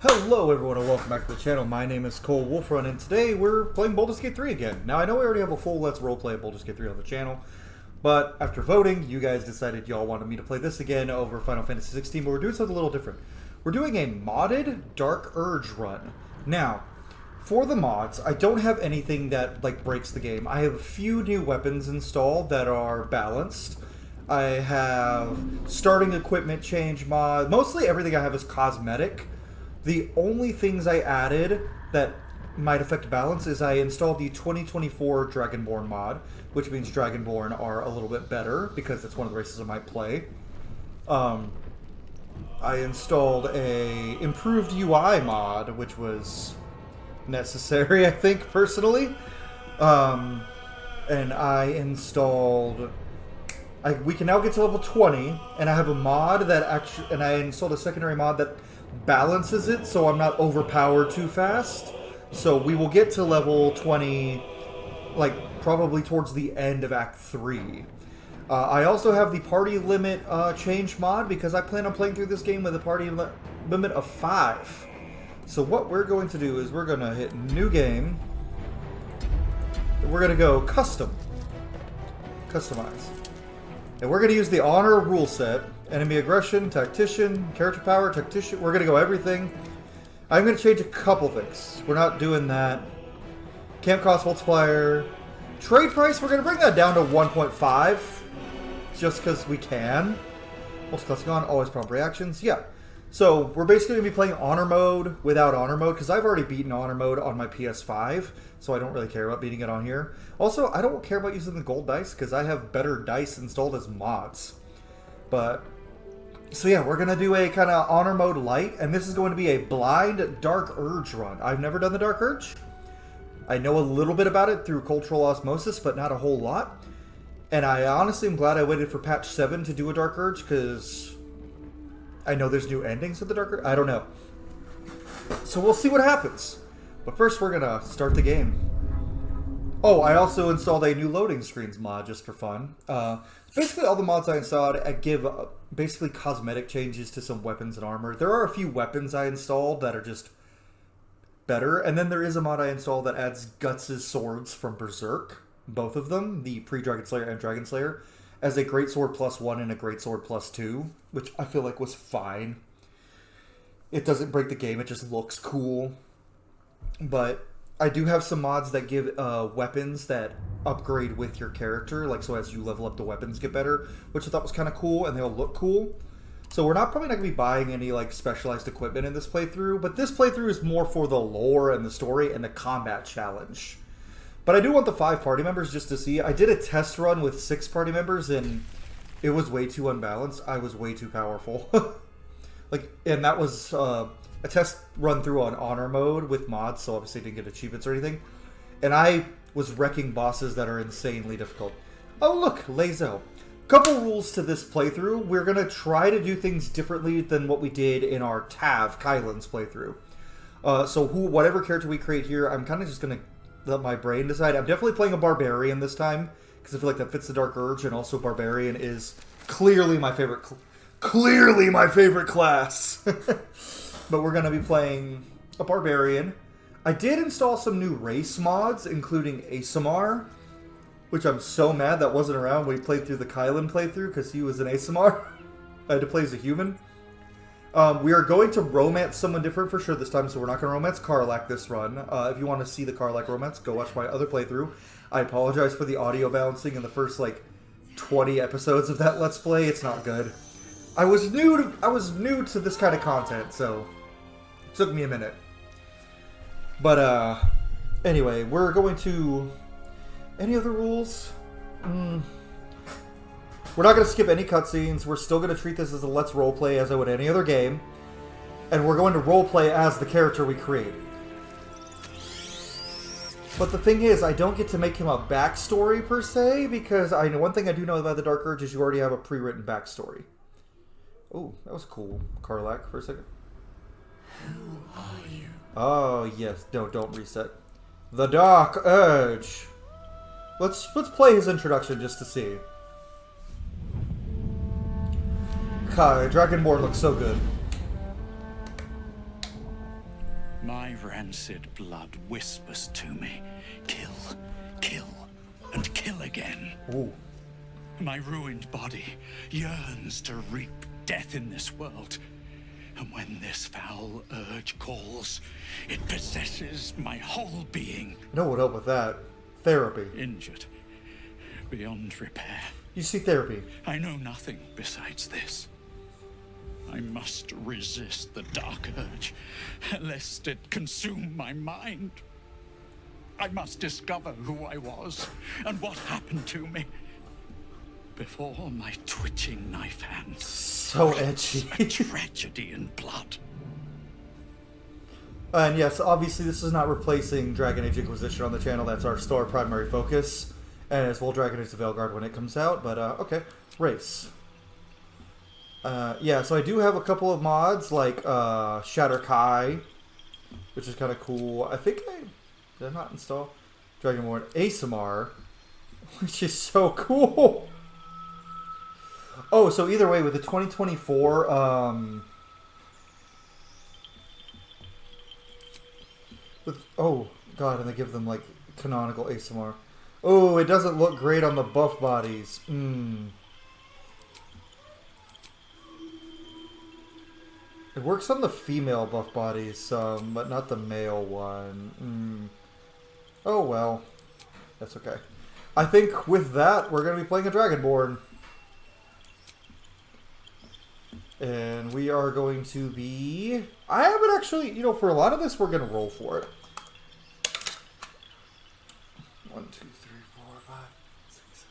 Hello everyone and welcome back to the channel. My name is Cole Wolfrun and today we're playing Baldur's Gate 3 again. Now I know we already have a full Let's Roleplay of Baldur's Gate 3 on the channel, but after voting, you guys decided y'all wanted me to play this again over Final Fantasy 16, but we're doing something a little different. We're doing a modded Dark Urge run. Now, for the mods, I don't have anything that breaks the game. I have a few new weapons installed that are balanced. I have starting equipment change mod. Mostly everything I have is cosmetic. The only things I added that might affect balance is I installed the 2024 Dragonborn mod, which means Dragonborn are a little bit better because it's one of the races I might play. I installed a improved UI mod, which was necessary, I think, personally. And I installed... we can now get to level 20, and I have a mod that actually... And I installed a secondary mod that balances it so I'm not overpowered too fast. So we will get to level 20, probably towards the end of Act 3. I also have the party limit change mod because I plan on playing through this game with a party limit of 5. So what we're going to do is we're going to hit New Game. We're going to go Customize. And we're going to use the Honor rule set. Enemy aggression, tactician, character power, tactician. We're going to go everything. I'm going to change a couple things. We're not doing that. Camp cost multiplier. Trade price, we're going to bring that down to 1.5. Just because we can. Multi-class gone, always prompt reactions. Yeah. So we're basically going to be playing Honor mode without Honor mode. Because I've already beaten Honor mode on my PS5. So I don't really care about beating it on here. Also, I don't care about using the gold dice. Because I have better dice installed as mods. But... So yeah, we're going to do a kind of Honor mode light, and this is going to be a blind Dark Urge run. I've never done the Dark Urge. I know a little bit about it through cultural osmosis, but not a whole lot. And I honestly am glad I waited for patch 7 to do a Dark Urge, because I know there's new endings of the Dark Urge. I don't know. So we'll see what happens. But first we're going to start the game. Oh, I also installed a new loading screens mod just for fun. Basically all the mods I installed give basically cosmetic changes to some weapons and armor. There are a few weapons I installed that are just better. And then there is a mod I installed that adds Guts' swords from Berserk. Both of them, the pre-Dragon Slayer and Dragon Slayer, as a Greatsword +1 and a Greatsword +2, which I feel like was fine. It doesn't break the game, it just looks cool. But I do have some mods that give weapons that upgrade with your character, so as you level up, the weapons get better, which I thought was kind of cool, and they'll look cool. So we're probably not going to be buying any specialized equipment in this playthrough, but this playthrough is more for the lore and the story and the combat challenge. But I do want the 5 party members just to see. I did a test run with 6 party members, and it was way too unbalanced. I was way too powerful. And that was... a test run through on Honor mode with mods, so obviously didn't get achievements or anything. And I was wrecking bosses that are insanely difficult. Oh look, Lazo. Couple rules to this playthrough. We're going to try to do things differently than what we did in our Tav, Kylan's playthrough. So whatever character we create here, I'm kind of just going to let my brain decide. I'm definitely playing a Barbarian this time, because I feel like that fits the Dark Urge, and also Barbarian is clearly my favorite class. But we're going to be playing a Barbarian. I did install some new race mods, including Asimar, which I'm so mad that wasn't around when we played through the Kylan playthrough, because he was an Asimar. I had to play as a human. We are going to romance someone different for sure this time, so we're not going to romance Karlach this run. If you want to see the Karlach romance, go watch my other playthrough. I apologize for the audio balancing in the first, 20 episodes of that Let's Play. It's not good. I was new to this kind of content, so... It took me a minute. But, anyway, we're going to... Any other rules? We're not going to skip any cutscenes. We're still going to treat this as a Let's Roleplay as I would any other game. And we're going to roleplay as the character we create. But the thing is, I don't get to make him a backstory, per se, because I know one thing I do know about the Dark Urge is you already have a pre-written backstory. Oh, that was cool, Karlach, for a second. Who are you? Oh, yes. No, don't reset. The Dark Urge. Let's play his introduction just to see. God, Dragonborn looks so good. My rancid blood whispers to me, kill, kill, and kill again. Ooh. My ruined body yearns to reap death in this world. And when this foul urge calls, it possesses my whole being. No what help with that. Therapy. Injured, beyond repair. You see therapy. I know nothing besides this. I must resist the dark urge, lest it consume my mind. I must discover who I was and what happened to me before my twitching knife hands. So edgy. A tragedy in blood. And yes, obviously this is not replacing Dragon Age Inquisition on the channel. That's our store primary focus. And as well Dragon Age the Veilguard when it comes out. But, okay. Race. Yeah, so I do have a couple of mods, like Shatter Kai, which is kind of cool. I think did I not install Dragonborn ASMR, which is so cool. Oh, so either way, with the 2024, oh god, and they give them like canonical ASMR. Oh, it doesn't look great on the buff bodies. It works on the female buff bodies, but not the male one. Oh well. That's okay. I think with that, we're going to be playing a Dragonborn. And we are going to be... I haven't actually... You know, for a lot of this, we're going to roll for it. 1, 2, 3, 4, 5, 6,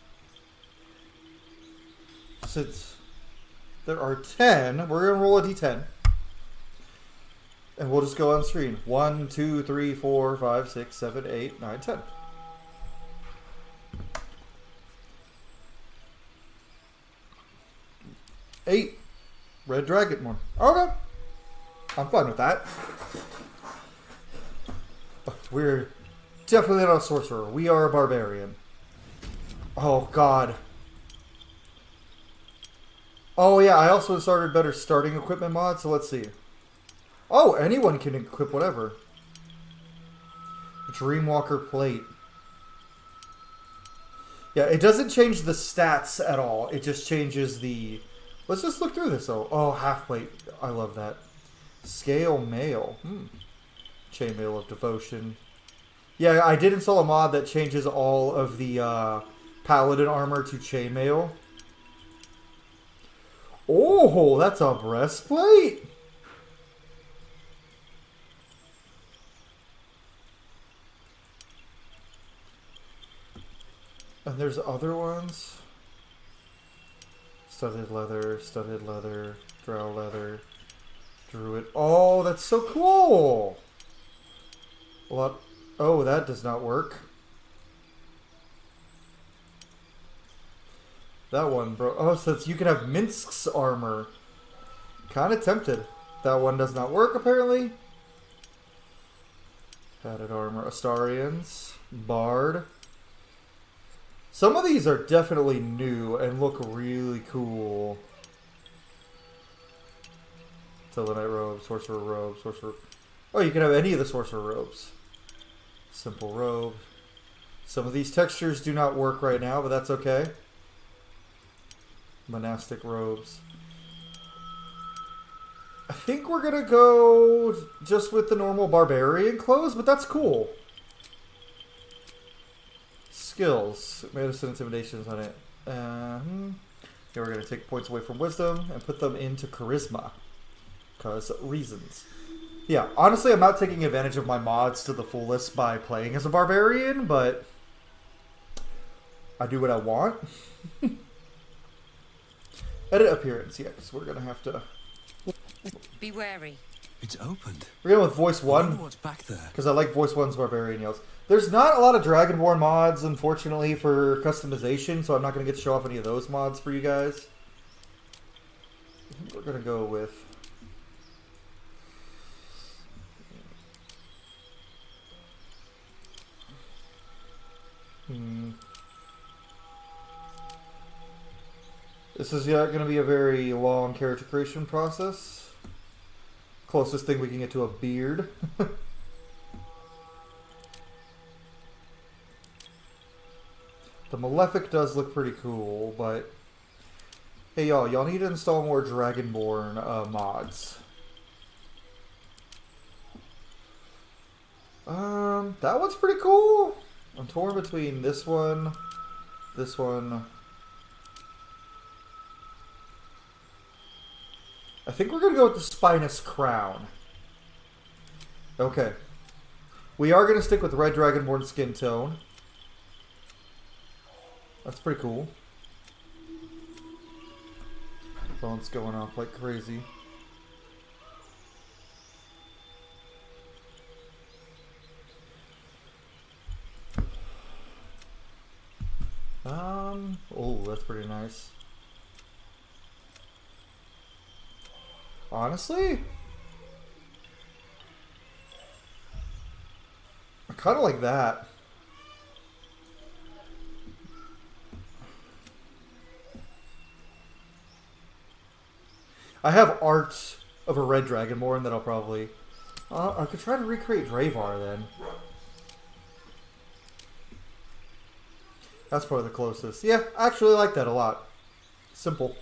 7. Since there are 10, we're going to roll a d10. And we'll just go on screen. 1, 2, 3, 4, 5, 6, 7, 8, 9, 10. Eight. Red Dragonborn. Okay. I'm fine with that. We're definitely not a sorcerer. We are a barbarian. Oh, God. Oh, yeah. I also started better starting equipment mod, so let's see. Oh, anyone can equip whatever. Dreamwalker plate. Yeah, it doesn't change the stats at all. It just changes the... Let's just look through this, though. Oh, half plate. I love that. Scale mail. Chainmail of devotion. Yeah, I did install a mod that changes all of the paladin armor to chainmail. Oh, that's a breastplate. And there's other ones. Studded leather, drow leather, druid. Oh, that's so cool! A lot. Oh, that does not work. That one, bro. Oh, so you can have Minsk's armor. Kind of tempted. That one does not work, apparently. Padded armor. Astarians. Bard. Some of these are definitely new and look really cool. Telenite robe, sorcerer robe, sorcerer... Oh, you can have any of the sorcerer robes. Simple robe. Some of these textures do not work right now, but that's okay. Monastic robes. I think we're gonna go just with the normal barbarian clothes, but that's cool. Skills. Medicine, intimidation is on it. Here we're going to take points away from wisdom and put them into charisma. Because reasons. Yeah, honestly, I'm not taking advantage of my mods to the fullest by playing as a barbarian, but I do what I want. Edit appearance, yeah, because we're going to have to... Be wary. It's opened. We're going with voice 1. What's back there? Because I like voice 1's barbarian yells. There's not a lot of Dragonborn mods, unfortunately, for customization, so I'm not going to get to show off any of those mods for you guys. We're going to go with... This is going to be a very long character creation process. Closest thing we can get to a beard. The Malefic does look pretty cool, but... Hey y'all need to install more Dragonborn mods. That one's pretty cool. I'm torn between this one, this one. I think we're gonna go with the Spinous Crown. Okay. We are gonna stick with Red Dragonborn skin tone. That's pretty cool. Phone's going off like crazy. Oh, that's pretty nice. Honestly, I kind of like that. I have art of a red dragonborn that I'll probably... I could try to recreate Dravar then. That's probably the closest. Yeah, I actually like that a lot. Simple.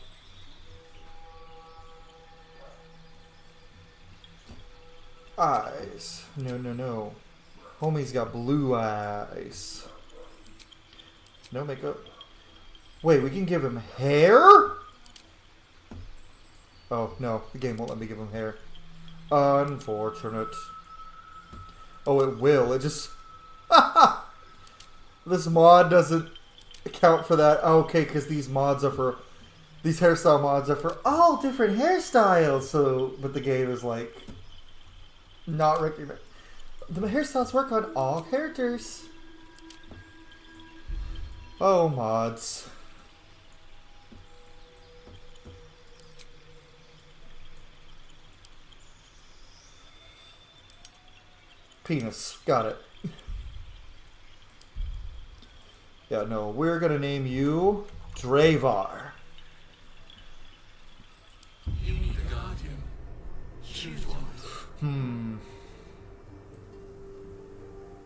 Eyes. No, no, no. Homie's got blue eyes. No makeup. Wait, we can give him hair? Oh, no. The game won't let me give him hair. Unfortunate. Oh, it will. It just... This mod doesn't account for that. Oh, okay, because these mods are for... These hairstyle mods are for all different hairstyles. So, but the game is like... Not recommend. The hairstyles work on all characters. Oh, mods. Penis. Got it. Yeah, no. We're gonna name you Dravar. You need a guardian. Choose one.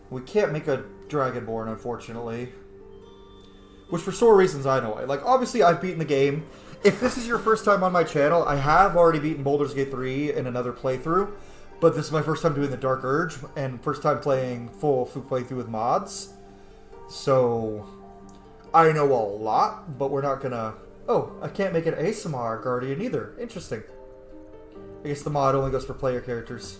We can't make a Dragonborn, unfortunately. Which, for sore reasons, I know. Like, obviously, I've beaten the game. If this is your first time on my channel, I have already beaten Baldur's Gate 3 in another playthrough. But this is my first time doing the Dark Urge, and first time playing full playthrough with mods. So, I know a lot, but we're not gonna... Oh, I can't make an ASMR Guardian either. Interesting. I guess the mod only goes for player characters.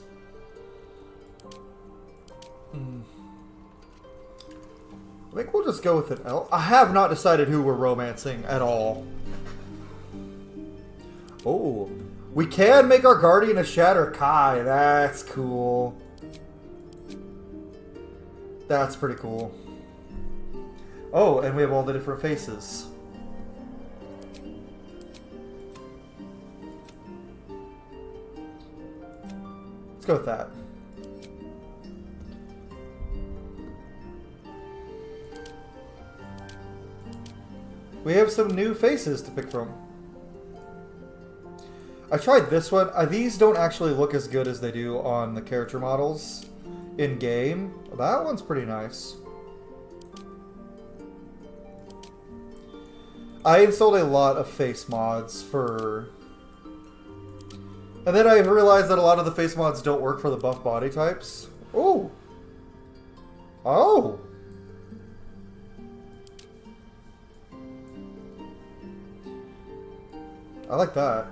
I think we'll just go with an elf. I have not decided who we're romancing at all. Oh, we can make our guardian a Shatter Kai. That's cool. That's pretty cool. Oh, and we have all the different faces. Let's go with that. We have some new faces to pick from. I tried this one. These don't actually look as good as they do on the character models in-game. That one's pretty nice. I installed a lot of face mods for... And then I realized that a lot of the face mods don't work for the buff body types. Oh! Oh! I like that.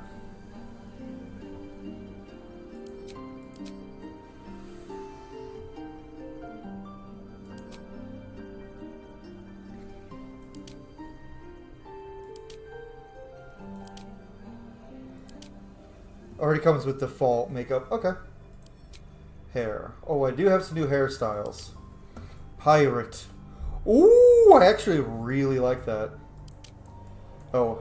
Already comes with default makeup. Okay. Hair. Oh, I do have some new hairstyles. Pirate. Ooh, I actually really like that. Oh.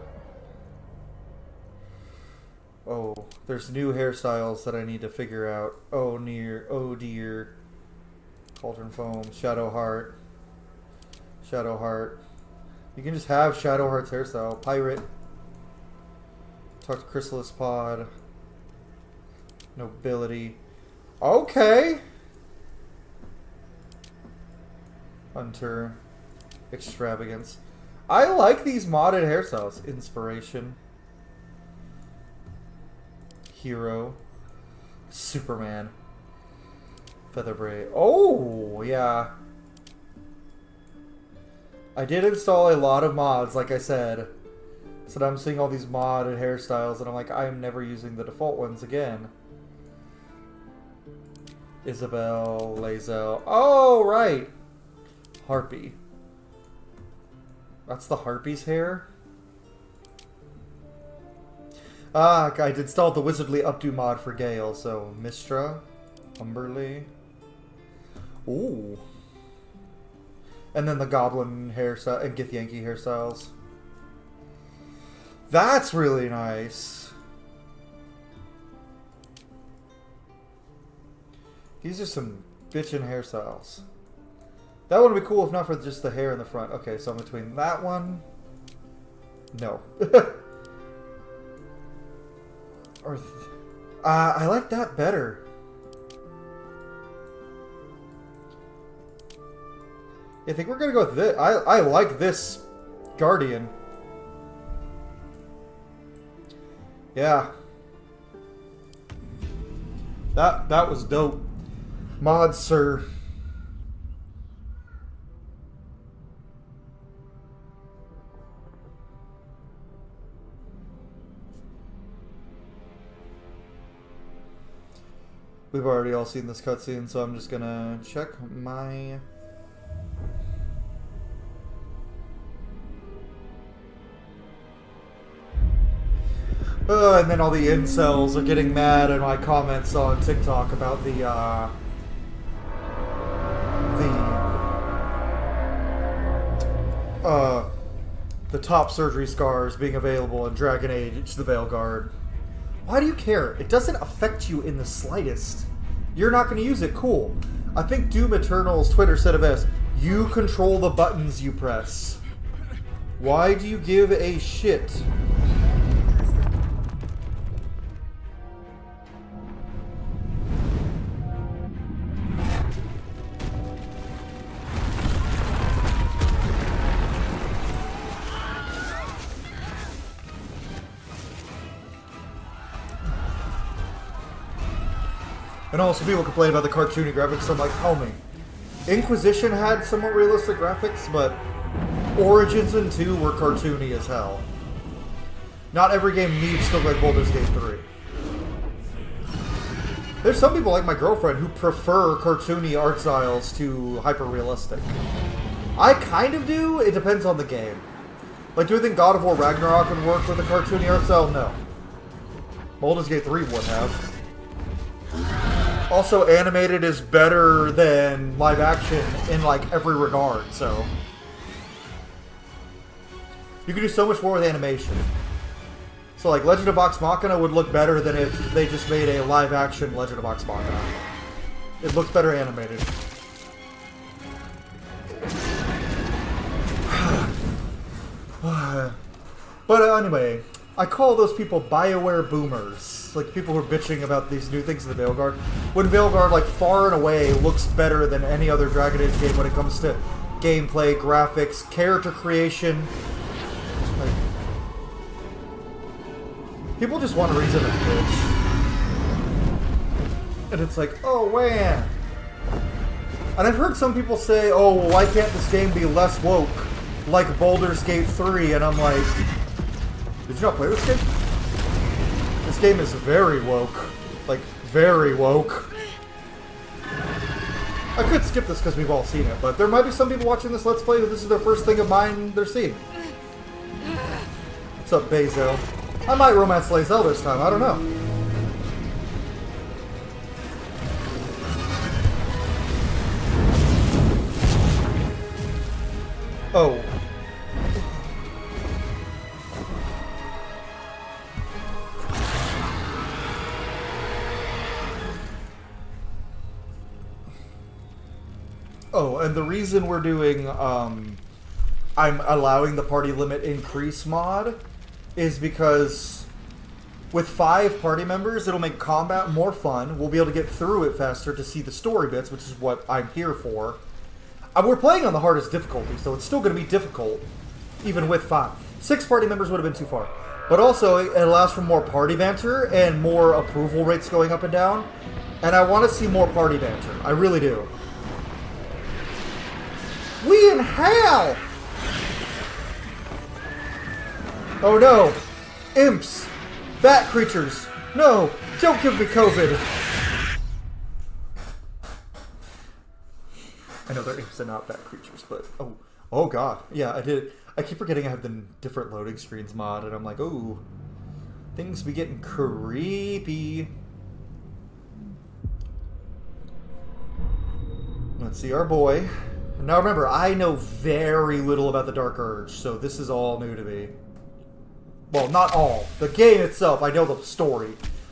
Oh, there's new hairstyles that I need to figure out. Oh, oh dear. Cauldron Foam, Shadow Heart. Shadow Heart. You can just have Shadow Heart's hairstyle. Pirate. Talk to Chrysalis Pod. Nobility. Okay. Hunter. Extravagance. I like these modded hairstyles. Inspiration. Hero. Superman. Feather braid. Oh, yeah. I did install a lot of mods, like I said. So I'm seeing all these modded hairstyles, and I'm like, I'm never using the default ones again. Isabel, Lazel. Oh, right. Harpy. That's the Harpy's hair? Ah, I installed the Wizardly Updo mod for Gale, so Mistra, Humberly. Ooh. And then the Goblin hairstyle and Githyanki hairstyles. That's really nice. These are some bitchin' hairstyles. That one would be cool if not for just the hair in the front. Okay, so I'm between that one. No. Or I like that better. I think we're gonna go with this. I like this Guardian. Yeah. That was dope. Mod sir. We've already all seen this cutscene, so I'm just gonna check my... and then all the incels are getting mad at my comments on TikTok about the top surgery scars being available in Dragon Age, the Veilguard. Why do you care? It doesn't affect you in the slightest. You're not going to use it, cool. I think Doom Eternal's Twitter said it best. You control the buttons you press. Why do you give a shit? And also people complain about the cartoony graphics. I'm like, homie, Inquisition had somewhat realistic graphics, but Origins and 2 were cartoony as hell. Not every game needs to look like Baldur's Gate 3. There's some people like my girlfriend who prefer cartoony art styles to hyper-realistic. I kind of do. It depends on the game. Like, do I think God of War Ragnarok would work with a cartoony art style? No. Baldur's Gate 3 would have. Also, animated is better than live action in, like, every regard, so... You can do so much more with animation. So, like, Legend of Vox Machina would look better than if they just made a live action Legend of Vox Machina. It looks better animated. But anyway, I call those people BioWare boomers. Like, people who are bitching about these new things in the Veilguard. When Veilguard, like, far and away looks better than any other Dragon Age game when it comes to gameplay, graphics, character creation. Like, people just want a reason to bitch. And it's like, oh, man. And I've heard some people say, oh, well, why can't this game be less woke? Like Baldur's Gate 3, and I'm like, did you not play this game? This game is very woke. Like, very woke. I could skip this because we've all seen it, but there might be some people watching this Let's Play who this is their first thing of mine they're seeing. What's up, Bazel? I might romance Lazel this time, I don't know. Oh. Oh, and the reason we're doing, I'm allowing the party limit increase mod is because With 5 party members, it'll make combat more fun. We'll be able to get through it faster to see the story bits, which is what I'm here for. We're playing on the hardest difficulty, so it's still going to be difficult, even with 5. 6 party members would have been too far. But also, it allows for more party banter and more approval rates going up and down. And I want to see more party banter. I really do. We in hell! Oh no! Imps! Bat creatures! No! Don't give me COVID! I know they're imps and not bat creatures, but... Oh god. Yeah, I did. I keep forgetting I have the different loading screens mod, and I'm like, ooh. Things be getting creepy. Let's see our boy. Now remember, I know very little about the Dark Urge, so this is all new to me. Well, not all. The game itself, I know the story.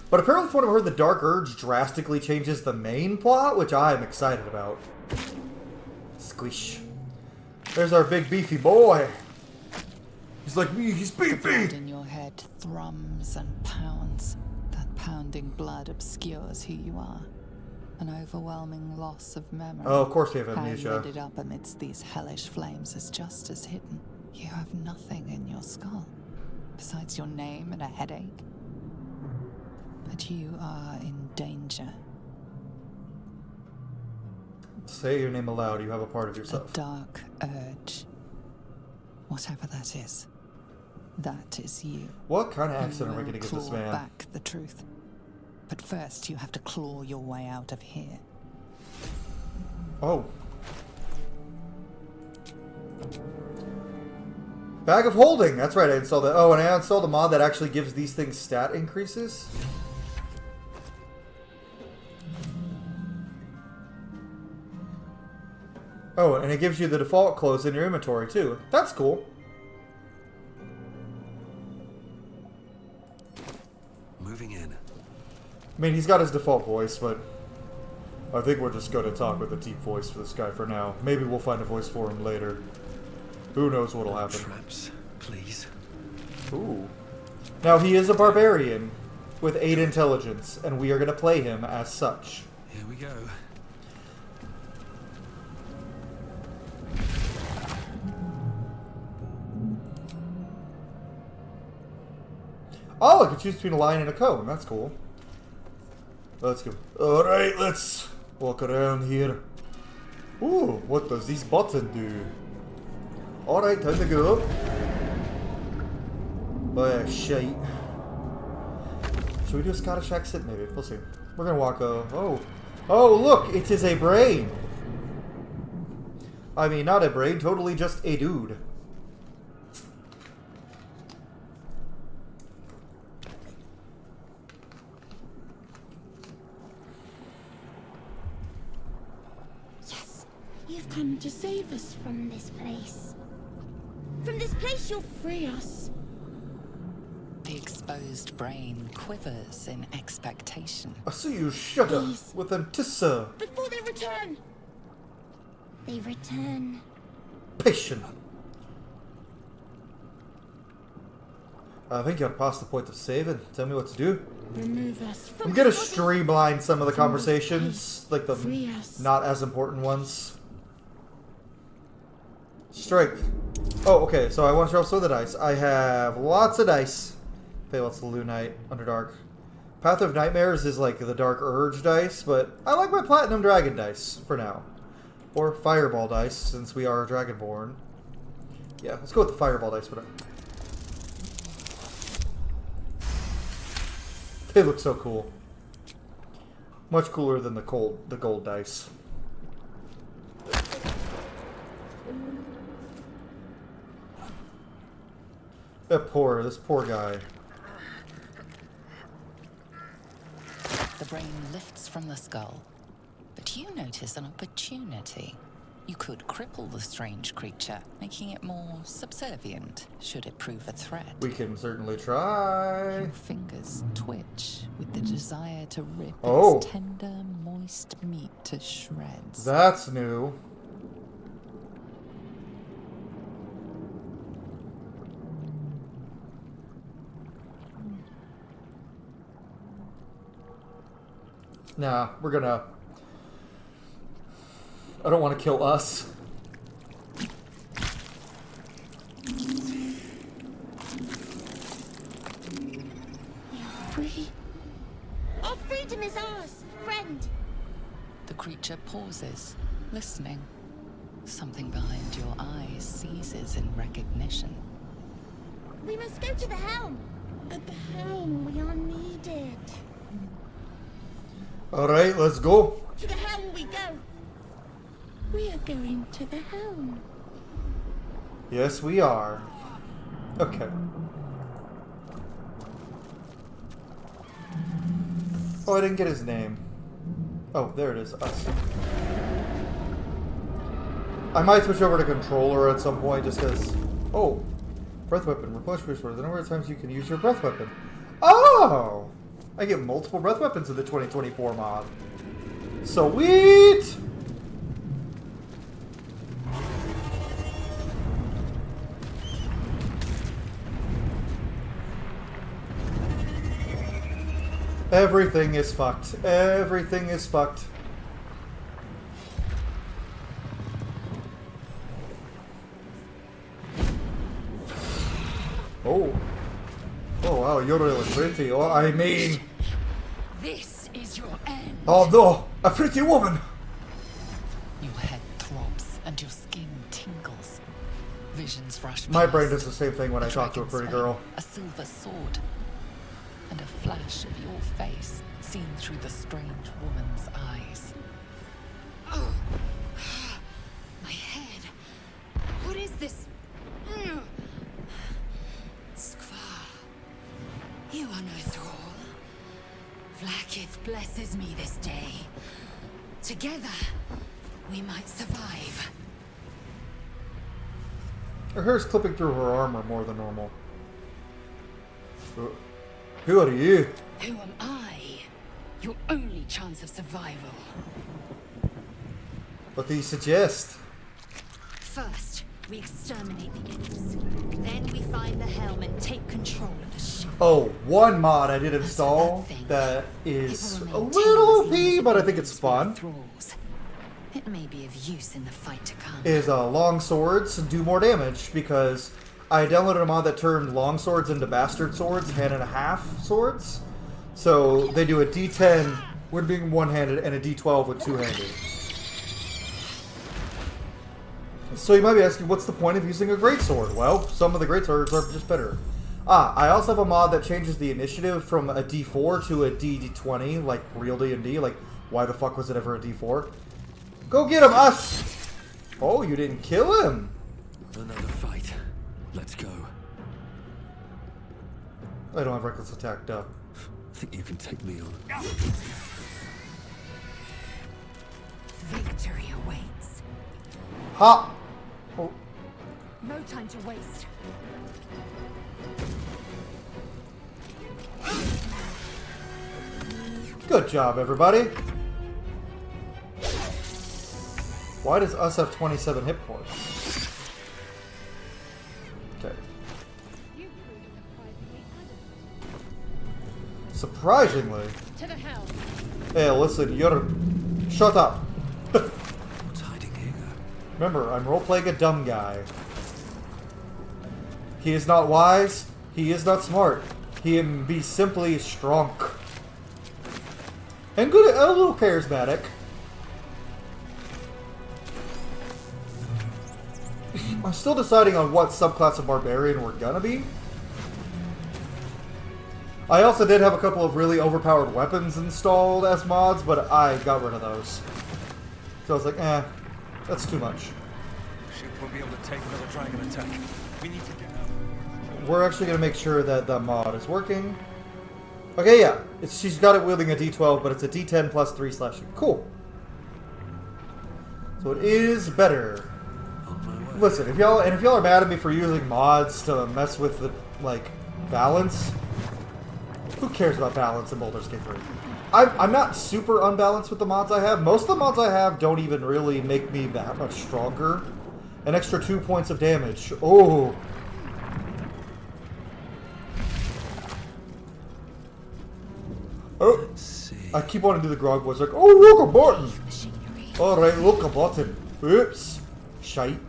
But apparently from what I've heard, the Dark Urge drastically changes the main plot, which I'm excited about. Squish. There's our big beefy boy. He's like me, he's beefy! The blood in your head thrums and pounds. That pounding blood obscures who you are. An overwhelming loss of memory. Oh, of course we have How amnesia. you ended up amidst these hellish flames is just as hidden. You have nothing in your skull, besides your name and a headache. But you are in danger. Say your name aloud, you have a part of The yourself. dark urge. Whatever that is you. What kind of You accent are we will going to get this claw man? back the truth. But first, you have to claw your way out of here. Oh. Bag of Holding! That's right, I installed that. Oh, and I installed a mod that actually gives these things stat increases. Oh, and it gives you the default clothes in your inventory, too. That's cool. Moving in. I mean, he's got his default voice, but I think we're just going to talk with a deep voice for this guy for now. Maybe we'll find a voice for him later. Who knows what'll happen. Traps, please. Ooh. Now, he is a barbarian with 8 intelligence, and we are going to play him as such. Here we go. Oh, I can choose between a lion and a cone. That's cool. Let's go. Alright, let's walk around here. Ooh, what does this button do? Alright, time to go up. Oh, shite. Should we do a Scottish accent? Maybe. We'll see. We're gonna walk oh. Oh, look! It is a brain! I mean, not a brain, totally just a dude. You've come to save us from this place. From this place, you'll free us. The exposed brain quivers in expectation. I see you shudder Please. with Antissa. Before they return. They return. Patient. I think you're past the point of saving. Tell me what to do. Remove us from I'm gonna this body. streamline some of the conversations, like the Free us. not as important ones. Strength. Oh, okay, so I want to also the dice. I have lots of dice. Okay, what's the Lunite? Underdark. Path of Nightmares is like the Dark Urge dice, but I like my Platinum Dragon dice for now. Or Fireball dice, since we are Dragonborn. Yeah, let's go with the Fireball dice for now. They look so cool. Much cooler than the gold dice. This poor guy. The brain lifts from the skull. But you notice an opportunity. You could cripple the strange creature, making it more subservient, should it prove a threat. We can certainly try. Your fingers twitch with the desire to rip Oh. its tender, moist meat to shreds. That's new. Nah, we're gonna... I don't want to kill us. Free. Our freedom is ours, friend. The creature pauses, listening. Something behind your eyes seizes in recognition. We must go to the helm. At the helm, we are needed. Alright, let's go. To the helm we go. We are going to the helm. Yes, we are. Okay. Oh, I didn't get his name. Oh, there it is. Us. I might switch over to controller at some point just because... Oh! Breath weapon. Replenish resource. The number of times you can use your breath weapon. Oh! I get multiple breath weapons in the 2024 mod. Sweet! Everything is fucked. Everything is fucked. Oh. Oh wow, you're really pretty. Oh, I mean... This is your end. Although, a pretty woman. Your head throbs and your skin tingles. Visions rush My past. brain does the same thing when I talk to a dragon's pretty fang, girl. A silver sword. And a flash of your face seen through the strange woman's eyes. Oh. My head. What is this? Skvar. You are no thrall. Vlaakith blesses me this day. Together, we might survive. Her hair's clipping through her armor more than normal. Who are you? Who am I? Your only chance of survival. What do you suggest? First, we exterminate the enemies. Then we find the helm and take control of the ship. Oh, one mod I did install that is a little OP, but I think it's fun. Thralls. It may be of use in the fight to come. Is long swords do more damage because I downloaded a mod that turned long swords into bastard swords, hand and a half swords. So they do a D10 with being one-handed and a D12 with two-handed. So you might be asking, what's the point of using a greatsword? Well, some of the greatswords are just better. I also have a mod that changes the initiative from a D4 to a D20, like real D&D. Like, why the fuck was it ever a D4? Go get him, us! Oh, you didn't kill him! Another fight. Let's go. I don't have reckless attack, duh. Think you can take me on? Victory awaits. Ha! Oh, No time to waste. good job, everybody. Why does us have 27 hit points? Okay. Surprisingly. To the helm. Hey, listen, you're... Shut up. What's hiding here? Remember, I'm role-playing a dumb guy. He is not wise. He is not smart. He be simply strong. And good, a little charismatic. I'm still deciding on what subclass of barbarian we're gonna be. I also did have a couple of really overpowered weapons installed as mods, but I got rid of those. So I was like, that's too much. Ship won't be able to take another dragon attack. We need to get out. We're actually going to make sure that the mod is working. Okay, yeah. She's got it wielding a D12, but it's a D10 plus 3 slashing. Cool. So it is better. On my way. Listen, if y'all are mad at me for using mods to mess with the, like, balance, who cares about balance in Baldur's Gate 3? I'm not super unbalanced with the mods I have. Most of the mods I have don't even really make me that much stronger. An extra 2 points of damage. Oh. Oh. Let's see. I keep wanting to do the grog voice, like, oh, look a button! Machinery. Alright, look a button. Oops. Shite.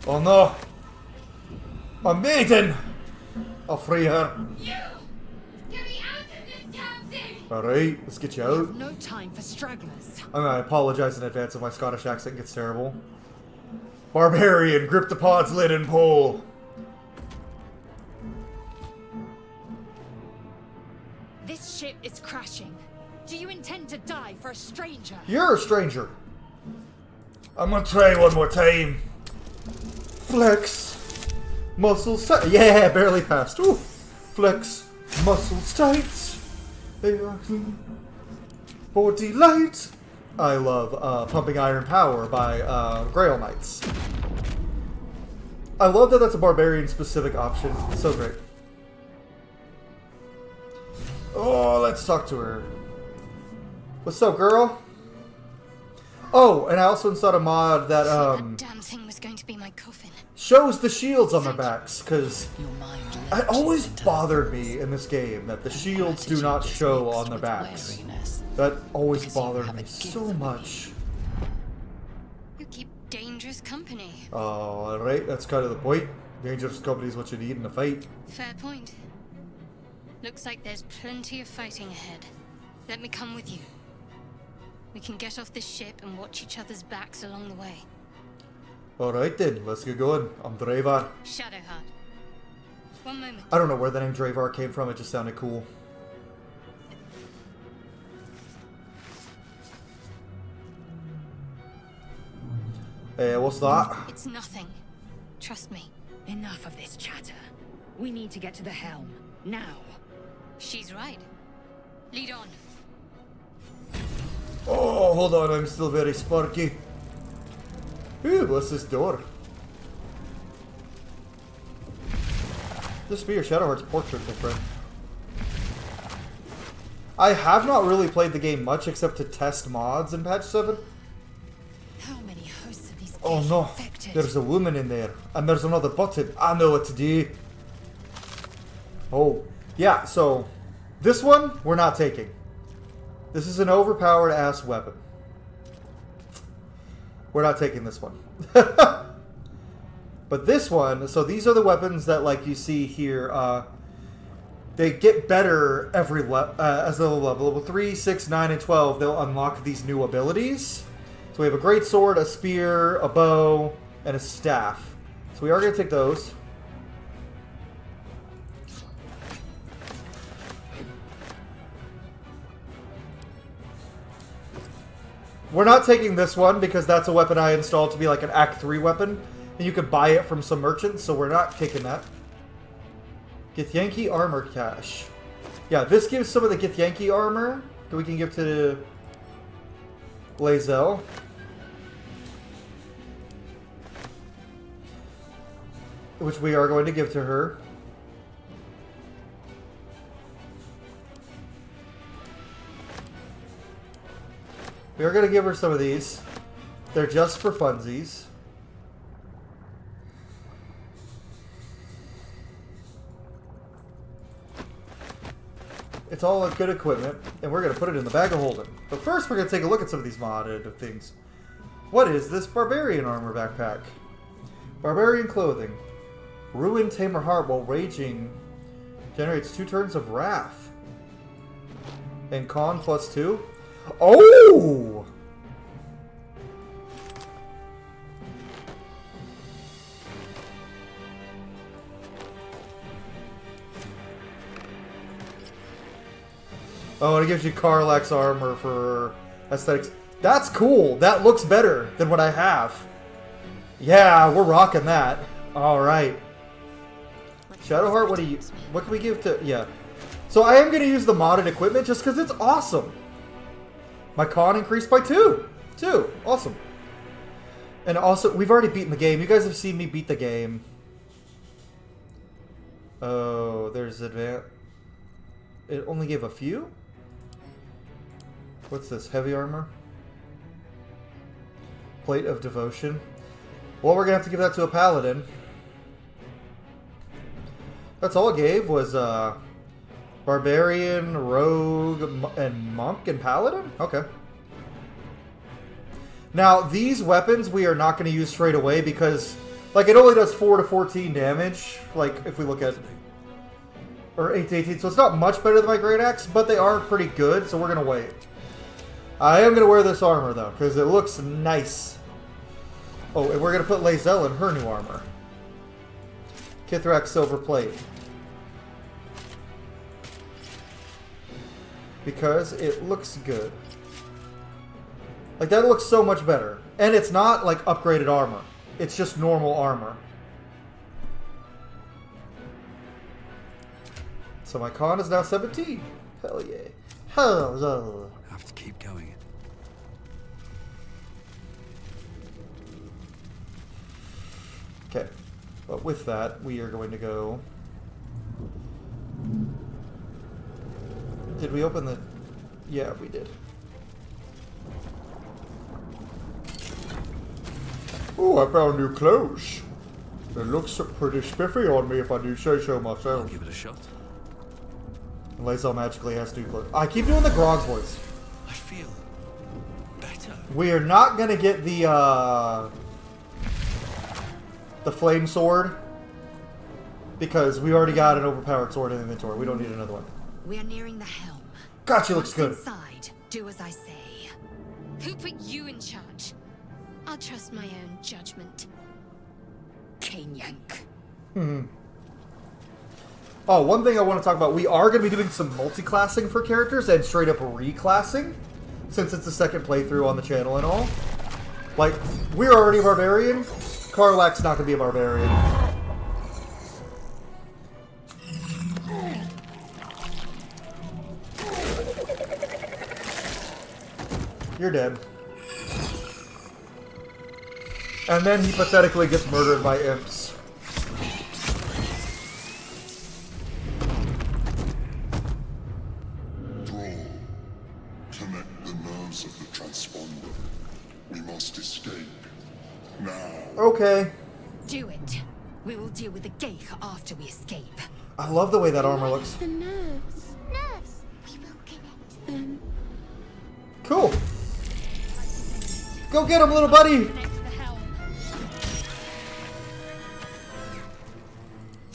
Oh no! A maiden! I'll free her. You! Get me out of this damn thing! Alright, let's get you We have out. no time for stragglers. I'm gonna apologize in advance if my Scottish accent gets terrible. Barbarian, grip the pod's lid and pull. This ship is crashing. Do you intend to die for a stranger? You're a stranger. I'm gonna try one more time. Flex. Muscles tight. Yeah, barely passed. Ooh. Flex. Muscles tight. Body light. I love Pumping Iron Power by Grail Knights. I love that that's a barbarian specific option. It's so great. Oh, let's talk to her. What's up, girl? Oh, and I also installed a mod that That damn thing was going to be my coffin. shows the shields on their backs, because Your mind it always lurches into bothered me in this game that the shields do not gratitude show mixed on their with backs. wariness. That always Because you bothered have me a gift so for me. much. You keep dangerous company. Alright, that's kind of the point. Dangerous company is what you need in a fight. Fair point. Looks like there's plenty of fighting ahead. Let me come with you. We can get off this ship and watch each other's backs along the way. Alright then, let's get going. I'm Dravar. Shadowheart. One moment. I don't know where the name Dravar came from, it just sounded cool. What's that? It's nothing. Trust me. Enough of this chatter. We need to get to the helm. Now. She's right. Lead on. Oh, hold on, I'm still very sparky. Ooh, what's this door? This be your Shadowheart's portrait, my friend. I have not really played the game much except to test mods in patch 7. How many hosts of these Oh fish no, infected? there's a woman in there. And there's another button. I know what to do. Oh, yeah, so this one, we're not taking. This is an overpowered ass weapon. We're not taking this one. But this one, so these are the weapons that, like you see here, they get better every as they level. Level 3, 6, 9, and 12, they'll unlock these new abilities. So we have a great sword, a spear, a bow, and a staff. So we are going to take those. We're not taking this one because that's a weapon I installed to be like an Act 3 weapon. And you could buy it from some merchants, so we're not taking that. Githyanki armor cache. Yeah, this gives some of the Githyanki armor that we can give to Lae'zel. Which we are going to give to her. We are going to give her some of these. They're just for funsies. It's all good equipment, and we're going to put it in the bag of holding. But first, we're going to take a look at some of these modded things. What is this barbarian armor backpack? Barbarian clothing. Ruin Tamer Heart while raging generates 2 turns of wrath. And con +2. Oh! Oh, and it gives you Karlach's armor for aesthetics. That's cool. That looks better than what I have. Yeah, we're rocking that. All right. Shadowheart, what can we give to... Yeah. So I am going to use the modded equipment just because it's awesome. My con increased by 2. 2. Awesome. And also, we've already beaten the game. You guys have seen me beat the game. Oh, there's advance. It only gave a few? What's this? Heavy armor? Plate of Devotion. Well, we're going to have to give that to a paladin. That's all it gave was Barbarian, Rogue, and Monk and Paladin? Okay. Now, these weapons we are not going to use straight away because, like, it only does 4 to 14 damage, like, if we look at... Or 8 to 18, so it's not much better than my Great Axe, but they are pretty good, so we're going to wait. I am going to wear this armor, though, because it looks nice. Oh, and we're going to put Lae'zel in her new armor. Kithrak Silver Plate. Because it looks good. Like, that looks so much better. And it's not, like, upgraded armor. It's just normal armor. So my con is now 17. Hell yeah. Hell yeah. I have to keep going. Okay. But with that, we are going to go... Did we open the... Yeah, we did. Oh, I found new clothes. It looks pretty spiffy on me if I do say so I'll myself. give it a shot. Lae'zel magically has new clothes. I keep doing the Grog's voice. I feel better. We are not going to get the flame sword because we already got an overpowered sword in inventory. We don't need another one. We're nearing the helm. Gotcha, looks good. Once inside, do as I say. Who put you in charge? I'll trust my own judgment. Cane yank. Oh, one thing I want to talk about. We are going to be doing some multi-classing for characters and straight up reclassing since it's the second playthrough on the channel and all. Like, we're already a barbarian. Karlach's not going to be a barbarian. You're dead. And then he pathetically gets murdered by imps. Thrall, connect the nerves of the transponder. We must escape. Now. Okay. Do it. We will deal with the Geich after we escape. I love the way that armor looks. The nerves. Nerves. We will connect them. Cool. Go get him, little buddy! Connect the helm.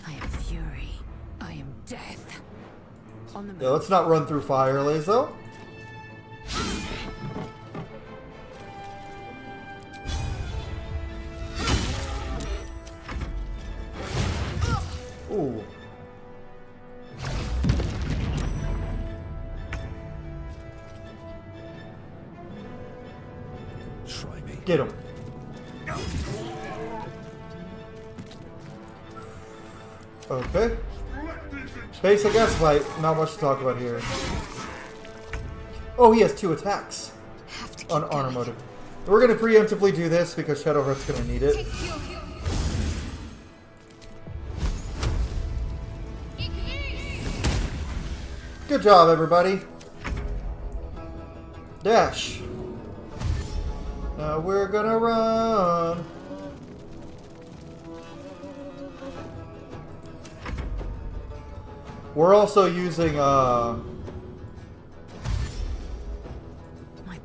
I am fury. I am death. On the Yeah, let's not run through fire, Lae'zel. Ooh. Try me. Get him. Okay. Basic S-Fight, not much to talk about here. Oh, he has 2 attacks Have to keep on honor going. motive. We're going to preemptively do this because Shadowheart's going to need it. Good job, everybody. Dash. Now we're gonna run. We're also using My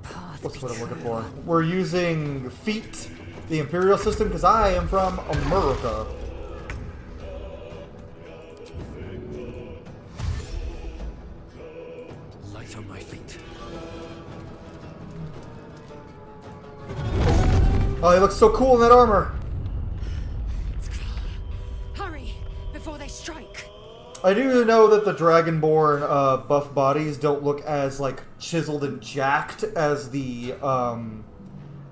path. what's what I'm looking for? We're using Feet, the Imperial system, because I am from America. Light on my feet. Oh, he looks so cool in that armor. Hurry before they strike. I do know that the Dragonborn buff bodies don't look as like chiseled and jacked as the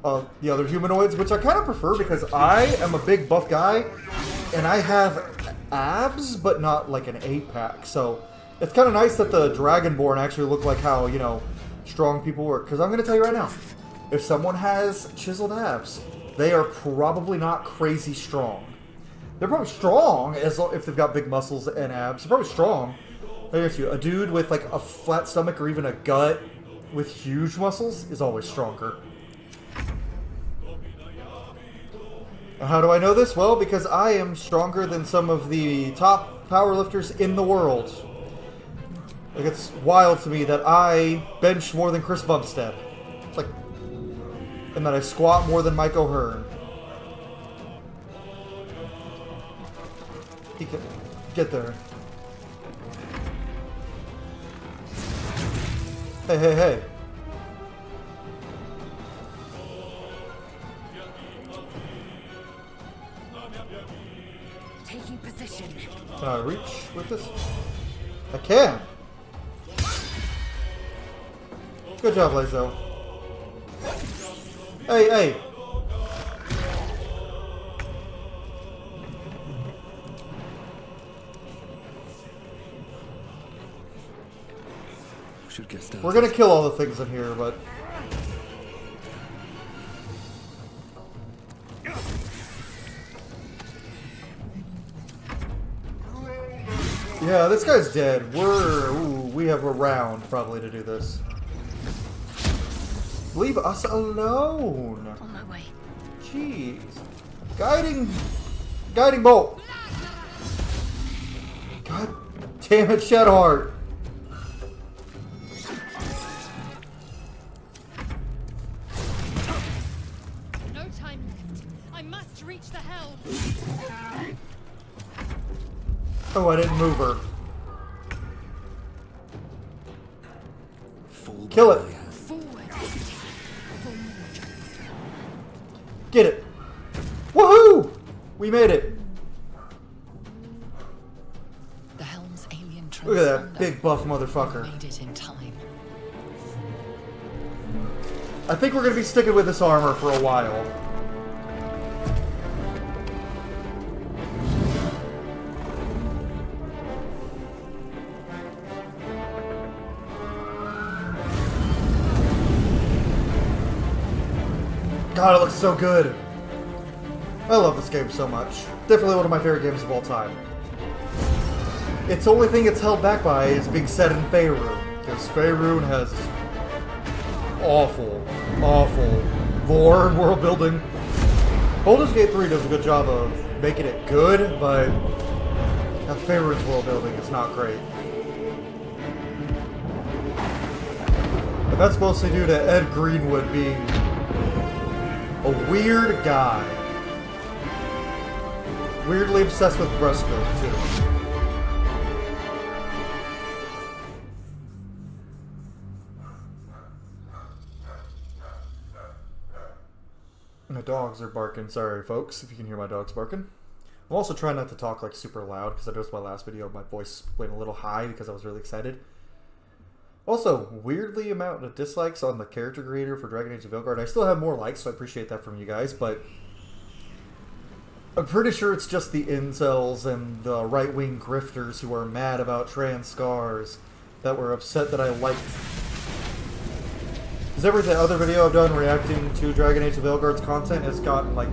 other humanoids, which I kind of prefer because I am a big buff guy and I have abs, but not like an 8-pack. So it's kind of nice that the Dragonborn actually look like how, you know, strong people work. Because I'm going to tell you right now, if someone has chiseled abs, they are probably not crazy strong. They're probably strong if they've got big muscles and abs. They're probably strong. I guess you, a dude with like a flat stomach or even a gut with huge muscles is always stronger. How do I know this? Well, because I am stronger than some of the top powerlifters in the world. Like, it's wild to me that I bench more than Chris Bumstead. It's like, and that I squat more than Mike O'Hearn. He can get there. Hey, hey, hey. Taking position. Can I reach with this? I can. Good job, Lazo. Hey, hey. Should get started. We're gonna kill all the things in here, but... Yeah, this guy's dead. We have a round, probably, to do this. Leave us alone! On my way. Jeez. Guiding bolt! God damn it, Shadowheart! No time left. I must reach the helm. Oh, I didn't move her. Full Kill it! Forward. Get it! Woohoo! We made it! The helm's alien Look at that transponder. big buff motherfucker. Made it in time. I think we're gonna be sticking with this armor for a while. God, it looks so good. I love this game so much. Definitely one of my favorite games of all time. Its only thing it's held back by is being set in Faerun, because Faerun has awful lore and world building. Baldur's Gate 3 does a good job of making it good, but Faerun's world building is not great. But that's mostly due to Ed Greenwood being a weird guy. Weirdly obsessed with breast milk, too. My dogs are barking. Sorry, folks, if you can hear my dogs barking. I'm also trying not to talk like super loud, because I noticed my last video my voice went a little high because I was really excited. Also, weirdly amount of dislikes on the character creator for Dragon Age of Vilgard. I still have more likes, so I appreciate that from you guys, but I'm pretty sure it's just the incels and the right-wing grifters who are mad about trans scars that were upset that I liked. Because every other video I've done reacting to Dragon Age of Vilgard's content has gotten, like,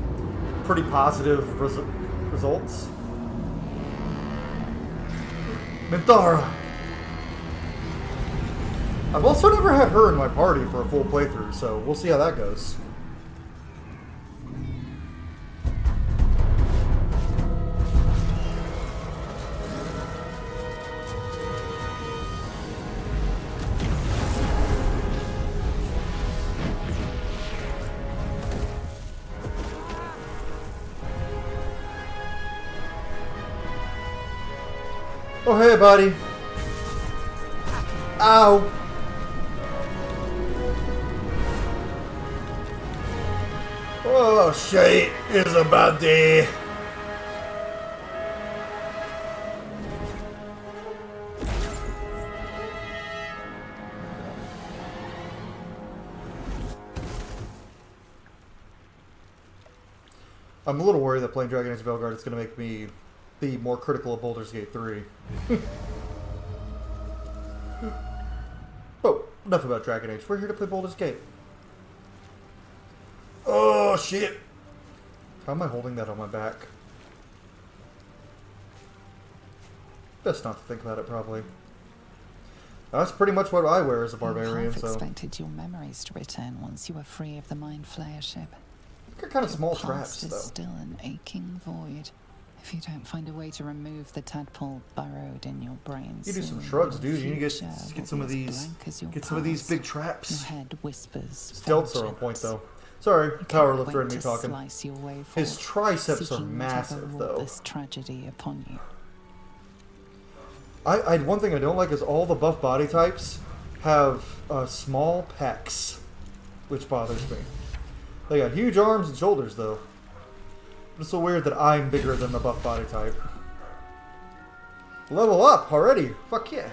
pretty positive results. Minthara! I've also never had her in my party for a full playthrough, so we'll see how that goes. Oh, hey, buddy. Ow. Oh, shit is a bad day. I'm a little worried that playing Dragon Age of Vilgard is going to make me be more critical of Baldur's Gate 3. Oh, enough about Dragon Age. We're here to play Baldur's Gate. Oh, shit. How am I holding that on my back? Best not to think about it, probably. That's pretty much what I wear as a barbarian, I half so... expected your memories to return once you were free of the Mind Flayer ship. Got kind of small Past traps, is though. still an aching void. If you don't find a way to remove the tadpole burrowed in your brain, You do some soon shrugs, your dude. You need to future get will some be of as these. blank as your Get some of these past. big Your traps. head whispers. Stilts are on point, vengeance. though. Sorry, You can't powerlifter wait and me to talking. slice your way His forth, triceps are seeking whatever massive, wrought though. this tragedy upon you. One thing I don't like is all the buff body types have small pecs, which bothers me. They got huge arms and shoulders, though. It's so weird that I'm bigger than the buff body type. Level up already. Fuck yeah.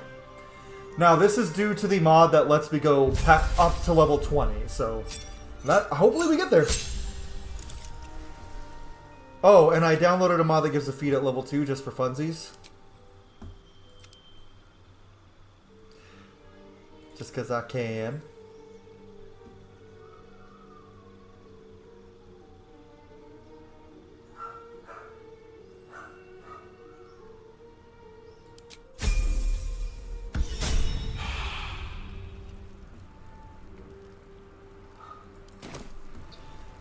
Now, this is due to the mod that lets me go up to level 20, so that hopefully we get there. Oh, and I downloaded a mod that gives a feed at level 2 just for funsies. Just because I can.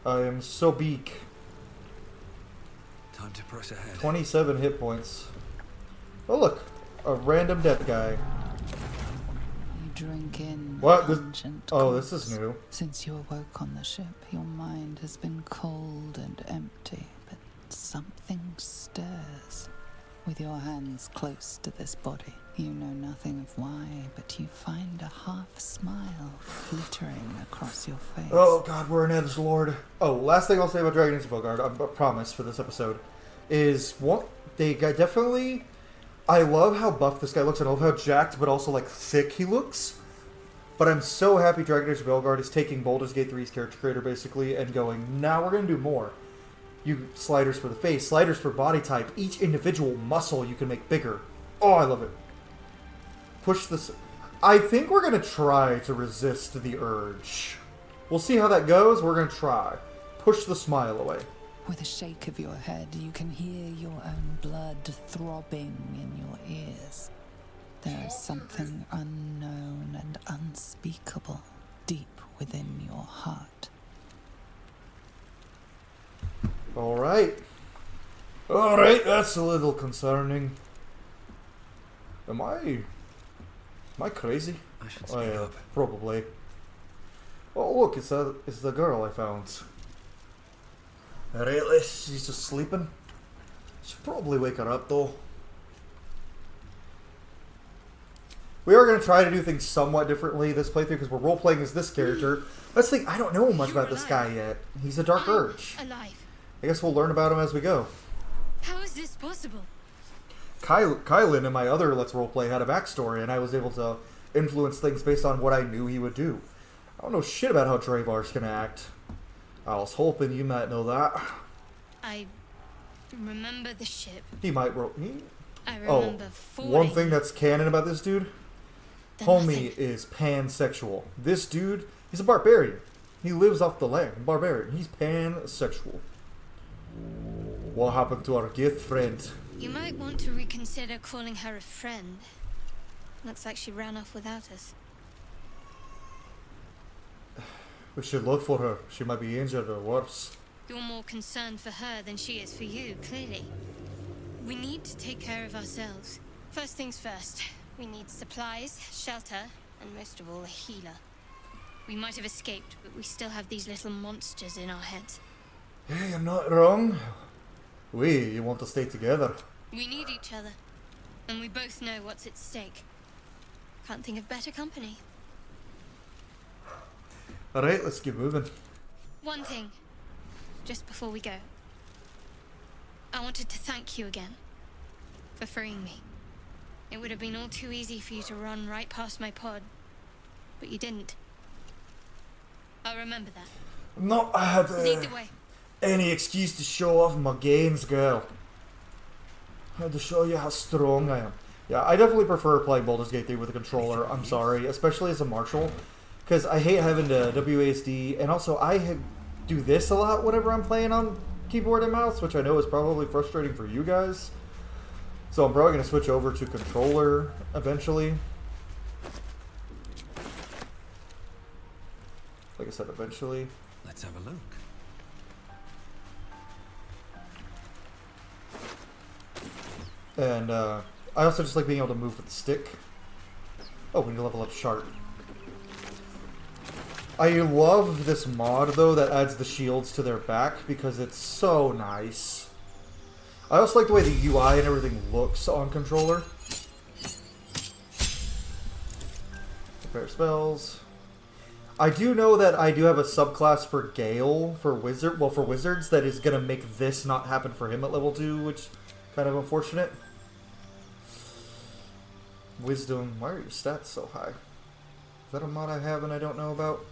I am so beak. Time to press ahead. 27 hit points. Oh look, a random dead guy. You drink in What? the This, pungent oh, this is corpse. new. Since you awoke on the ship, your mind has been cold and empty, but something stirs. With your hands close to this body, you know nothing of why, but you find a half smile flittering across your face. Oh god, we're an edgelord. Oh, last thing I'll say about Dragon Age Velgard, I promise for this episode, is what they got definitely. I love how buff this guy looks, and I love how jacked, but also like thick he looks. But I'm so happy Dragon Age Velgard is taking Baldur's Gate 3's character creator basically and going, now we're gonna do more. You sliders for the face, sliders for body type, each individual muscle you can make bigger. Oh, I love it. Push this. I think we're gonna try to resist the urge. We'll see how that goes. We're gonna try. Push the smile away. With a shake of your head, you can hear your own blood throbbing in your ears. There is something unknown and unspeakable deep within your heart. Alright. Alright, that's a little concerning. Am I crazy? I should Oh, speak yeah, up. probably. Oh look, it's the girl I found. Alright, she's just sleeping. Should probably wake her up though. We are going to try to do things somewhat differently this playthrough because we're role-playing as this character. That's the thing, I don't know much about this guy yet. He's a Dark Urge. Alive. I guess we'll learn about him as we go. How is this possible? Kylan in my other Let's Roleplay had a backstory, and I was able to influence things based on what I knew he would do. I don't know shit about how Dravar's gonna act. I was hoping you might know that. I remember the ship. He might I Oh, remember falling. one thing that's canon about this dude, The homie nothing. is pansexual. This dude, he's a barbarian. He lives off the land. Barbarian. He's pansexual. What happened to our gift friend? You might want to reconsider calling her a friend. Looks like she ran off without us. We should look for her. She might be injured or worse. You're more concerned for her than she is for you, clearly. We need to take care of ourselves. First things first. We need supplies, shelter, and most of all, a healer. We might have escaped, but we still have these little monsters in our heads. Hey, I'm not wrong. You want to stay together. We need each other, and we both know what's at stake. Can't think of better company. Alright, let's get moving. One thing, just before we go. I wanted to thank you again for freeing me. It would have been all too easy for you to run right past my pod, but you didn't. I'll remember that. I've not had Lead the way. any excuse to show off my gains, girl. I had to show you how strong I am. Yeah, I definitely prefer playing Baldur's Gate 3 with a controller. I'm sorry, especially as a martial, because I hate having to WASD, and also I do this a lot whenever I'm playing on keyboard and mouse, which I know is probably frustrating for you guys. So I'm probably going to switch over to controller eventually. Like I said, eventually. Let's have a look. And I also just like being able to move with the stick. Oh, we need to level up Sharp. I love this mod, though, that adds the shields to their back, because it's so nice. I also like the way the UI and everything looks on controller. Prepare spells. I do know that I do have a subclass for Gale, for wizards, that is going to make this not happen for him at level 2, which is kind of unfortunate. Wisdom. Why are your stats so high? Is that a mod I have and I don't know about?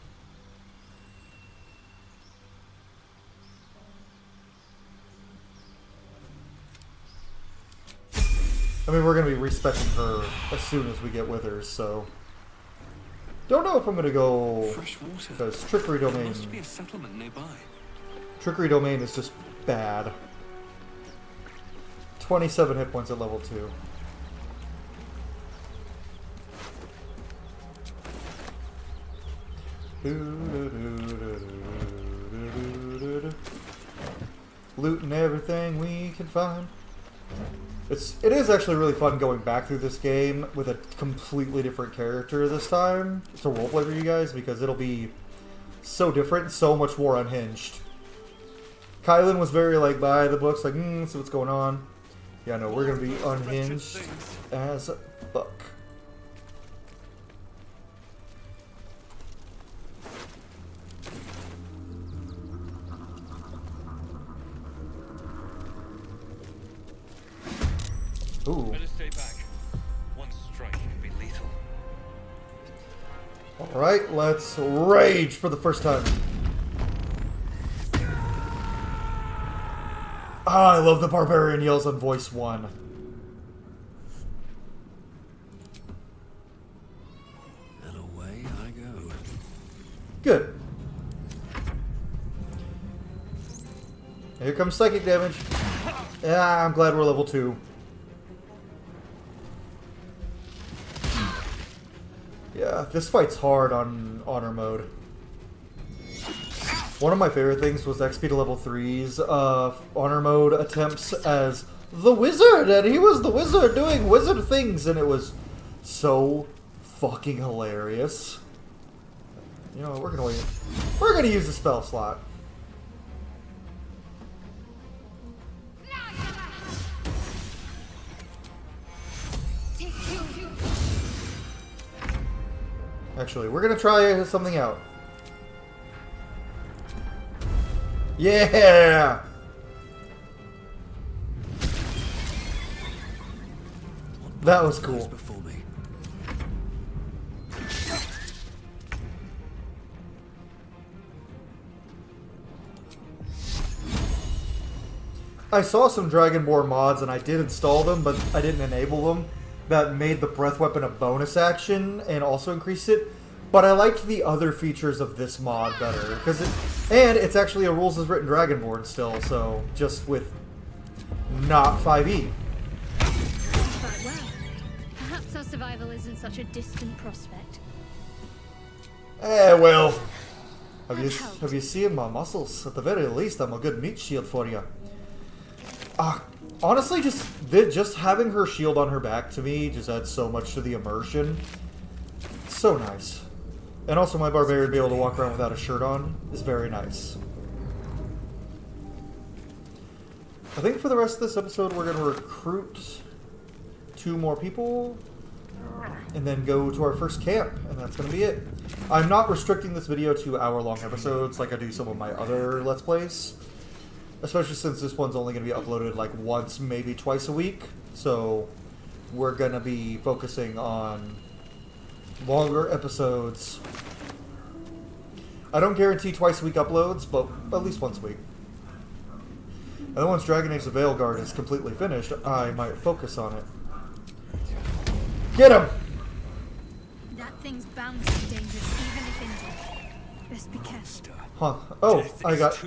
I mean, we're going to be respecting her as soon as we get withers, so... Don't know if I'm going to go... Because Trickery Domain... Must be a settlement nearby. Trickery Domain is just bad. 27 hit points at level 2. Looting everything we can find. It is actually really fun going back through this game with a completely different character this time to roleplay for you guys, because it'll be so different, so much more unhinged. Kylan was very like by the books, like, see what's going on. Yeah, no, we're gonna be unhinged as fuck. Ooh. Better stay back. One strike could be lethal. Alright, let's rage for the first time. Ah, I love the barbarian yells on voice 1. And away I go. Good. Here comes psychic damage. Yeah, I'm glad we're level 2. Yeah, this fight's hard on honor mode. One of my favorite things was XP to level 3's honor mode attempts as the wizard, and he was the wizard doing wizard things, and it was so fucking hilarious. You know, we're gonna use the spell slot. Actually, we're gonna try something out. Yeah! That was cool. I saw some Dragonborn mods and I did install them, but I didn't enable them. That made the breath weapon a bonus action and also increased it. But I liked the other features of this mod better, because it's actually a rules as written Dragonborn still, so just with not 5e. Quite well. Perhaps our survival isn't such a distant prospect. Well, have you seen my muscles? At the very least, I'm a good meat shield for you. Honestly, just having her shield on her back to me just adds so much to the immersion. It's so nice. And also my barbarian being able to walk around without a shirt on is very nice. I think for the rest of this episode we're going to recruit 2 more people and then go to our first camp, and that's going to be it. I'm not restricting this video to hour-long episodes like I do some of my other Let's Plays. Especially since this one's only going to be uploaded like once, maybe twice a week. So we're going to be focusing on longer episodes. I don't guarantee twice a week uploads, but at least once a week. And then once Dragon Age the Veilguard is completely finished, I might focus on it. Get him! That thing's bound to be dangerous, even if injured. Best be careful. Huh. Oh, I got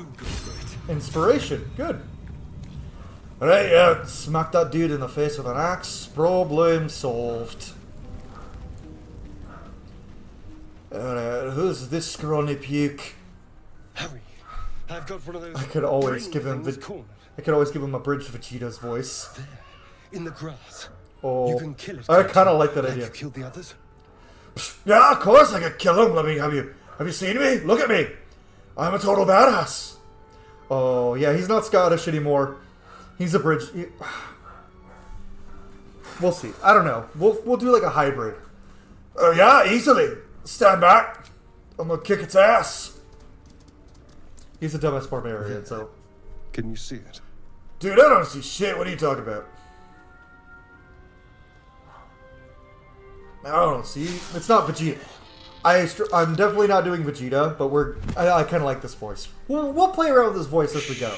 inspiration. Good. Alright, smack that dude in the face with an axe. Problem solved. Alright, who's this scrawny puke? Hurry! I've got one of those. I could always give him a bridge Vegeta's voice. There, in the grass. Oh, You can kill it. I can't kind of you? like that Like idea. you killed the others? Yeah, of course I could kill him. Have you seen me? Look at me. I'm a total badass. Oh yeah, he's not Scottish anymore. He's a bridge. We'll see. I don't know. We'll do like a hybrid. Oh yeah, easily. Stand back. I'm gonna kick its ass. He's a dumbass barbarian, so. Can you see it? Dude, I don't see shit. What are you talking about? I don't see. It's not Vegeta. I'm definitely not doing Vegeta, but I kind of like this voice. We'll play around with this voice as we go.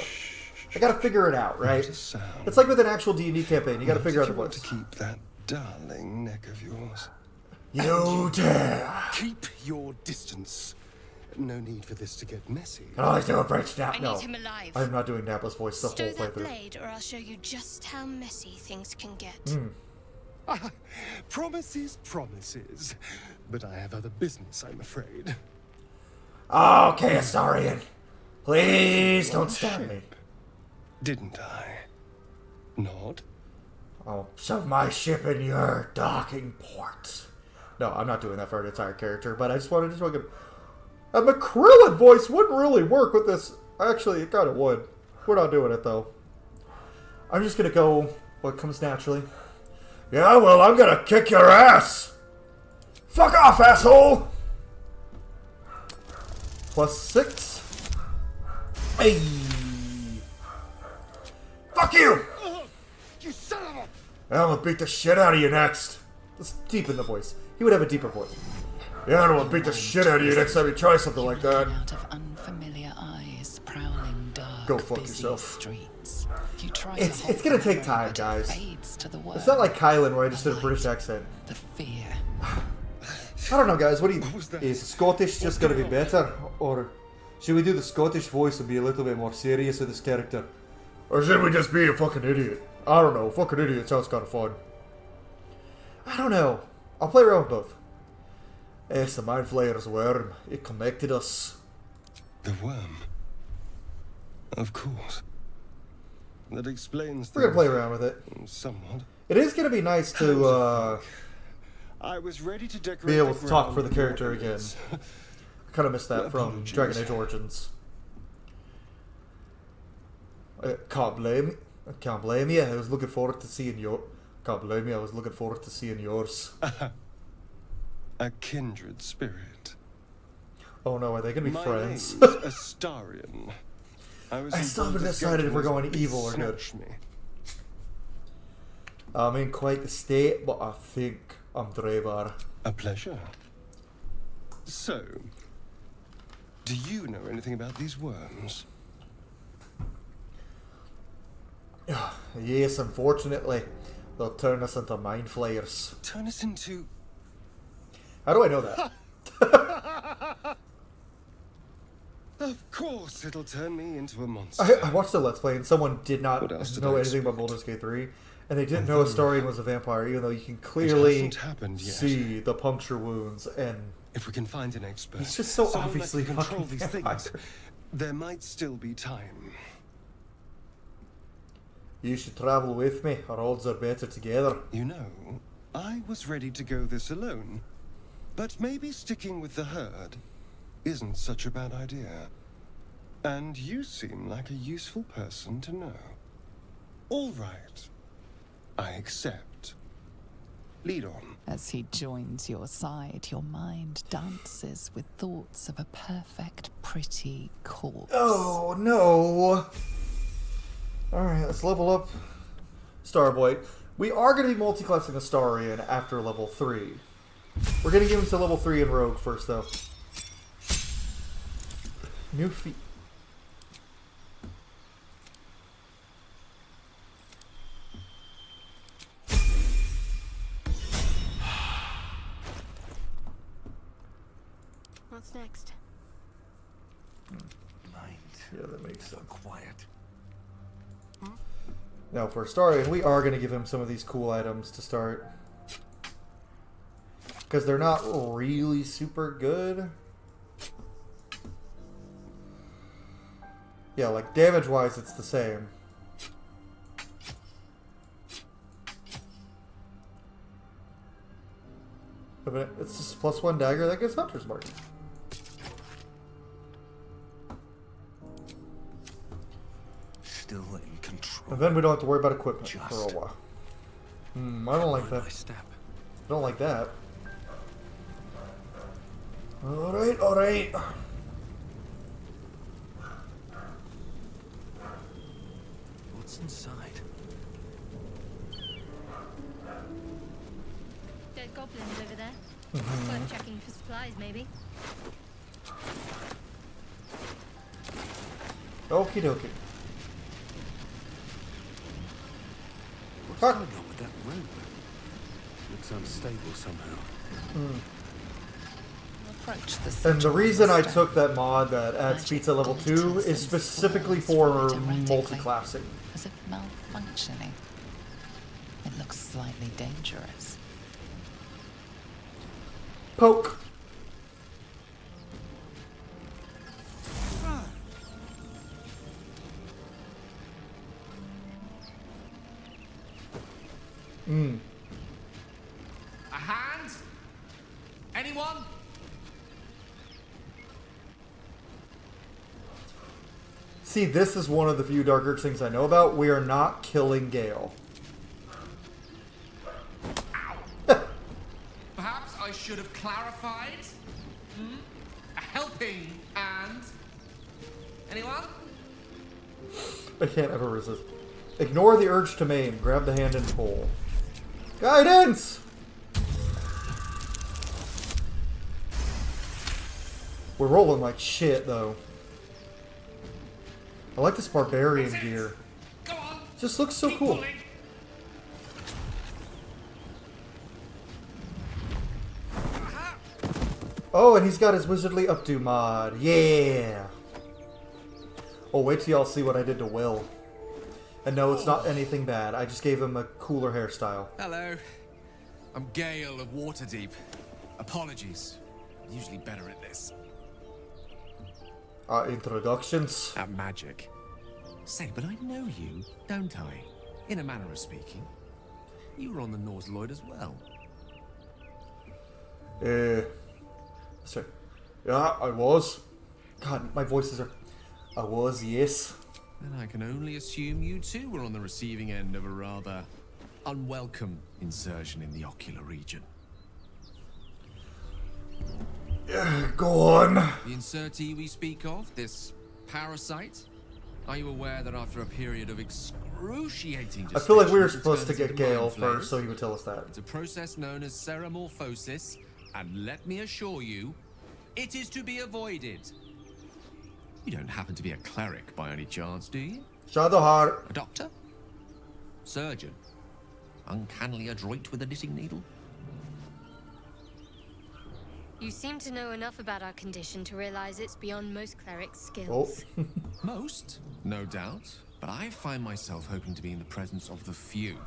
I gotta figure it out, right? It's like with an actual D&D campaign. You gotta figure out the voice. To keep that darling neck of yours. You dare! Keep your distance. No need for this to get messy. Can I always do a bridge nap? I No. need him alive. I'm not doing Nappa's voice the Stow whole that playthrough. blade, or I'll show you just how messy things can get. Promises, promises. But I have other business, I'm afraid. Okay, Astarion. Please don't stab me. Didn't I? Not? I'll shove my ship in your docking port. No, I'm not doing that for an entire character, but I just wanted to show him. A McCrillen voice wouldn't really work with this. Actually, it kind of would. We're not doing it, though. I'm just going to go what comes naturally. Yeah, well, I'm going to kick your ass. Fuck off, asshole. +6. Hey. Fuck you. You son of a... I'm going to beat the shit out of you next. Let's deepen the voice. He would have a deeper voice. Yeah, I'm going to beat the shit out of you next time you try something like that. Out of unfamiliar eyes, prowling dark, Go fuck busy yourself. Streets. You try It's gonna take time, guys. It's not like Kylan where I just did a British accent. The fear. I don't know, guys. What do you... Is Scottish just gonna be better? Or should we do the Scottish voice and be a little bit more serious with this character? Or should we just be a fucking idiot? I don't know. Fucking idiot sounds kind of fun. I don't know. I'll play around with both. It's the Mind Flayer's worm. It connected us. The worm? Of course. That explains We're gonna play around with it. Somewhat. It is gonna be nice to I was ready to decorate be able the to talk for ground the with character ornaments. again. I kind of missed that from Apologies. Dragon Age Origins. I can't blame you. I can't blame you. I was looking forward to seeing your. Can't blame you. I was looking forward to seeing yours. A kindred spirit. Oh no, are they gonna be My friends? name's Astarion. I still haven't decided if we're going evil or good. Me. I'm in quite the state, but I think I'm Dravar. A pleasure. So, do you know anything about these worms? Yes, unfortunately, they'll turn us into mind flayers. Turn us into... How do I know that? Of course, it'll turn me into a monster. I watched the Let's Play and someone did not What else did know I anything about expect? Baldur's Gate 3, and they didn't know Astarion was a vampire, even though you can clearly hasn't happened yet. see the puncture wounds, and If we can find an expert, he's just so someone obviously that can control fucking these vampire. things, there might still be time. You should travel with me. Our odds are better together. You know, I was ready to go this alone, but maybe sticking with the herd isn't such a bad idea. And you seem like a useful person to know. All right, I accept. Lead on. As he joins your side, your mind dances with thoughts of a perfect, pretty corpse. Oh no! Alright, let's level up Starboy. We are going to be multi-classing Astarion after level 3. We're going to give him to level 3 in Rogue first, though. New feat. What's next? Yeah, that makes sense. Quiet. Now, for Astarion, we are going to give him some of these cool items to start. Because they're not really super good. Yeah, like damage-wise, it's the same. It's just +1 dagger that gets Hunter's Mark. Still in control. And then we don't have to worry about equipment Just for a while. I don't like that. My step. I don't like that. Alright, alright. What's inside? There's goblins over there. Worth checking for supplies, maybe. Okie dokie. What's Fuck. going on with that rope? Looks unstable somehow. Approach the And the central reason I monster. took that mod that adds speed to level 2 is specifically for multi-classing. As if malfunctioning. It looks slightly dangerous. Poke. A hand? Anyone? See, this is one of the few Dark Urge things I know about. We are not killing Gale. Perhaps I should have clarified. A helping hand. Anyone? I can't ever resist. Ignore the urge to maim. Grab the hand and pull. Guidance! We're rolling like shit, though. I like this barbarian gear. Go on. Just looks so Keep cool. pulling. Oh, and he's got his wizardly updo mod. Yeah! Oh, wait till y'all see what I did to Will. And no, it's not anything bad. I just gave him a cooler hairstyle. Hello. I'm Gale of Waterdeep. Apologies. I'm usually better at this. Introductions. At magic. Say, but I know you, don't I? In a manner of speaking. You were on the Nautiloid as well. Sorry. Yeah, I was. God, my voices are... I was, yes. Then I can only assume you too were on the receiving end of a rather unwelcome insertion in the ocular region. Go on. The insertee we speak of, this parasite, are you aware that after a period of excruciating I feel like we were gestation, supposed to it get turns into Gale mind flayers? first, so he would tell us that. It's a process known as ceramorphosis, and let me assure you, it is to be avoided. You don't happen to be a cleric by any chance, do you? Shadowheart. A doctor? Surgeon? Uncannily adroit with a knitting needle? You seem to know enough about our condition to realize it's beyond most clerics' Oh. skills. Most, no doubt, but I find myself hoping to be in the presence of the few.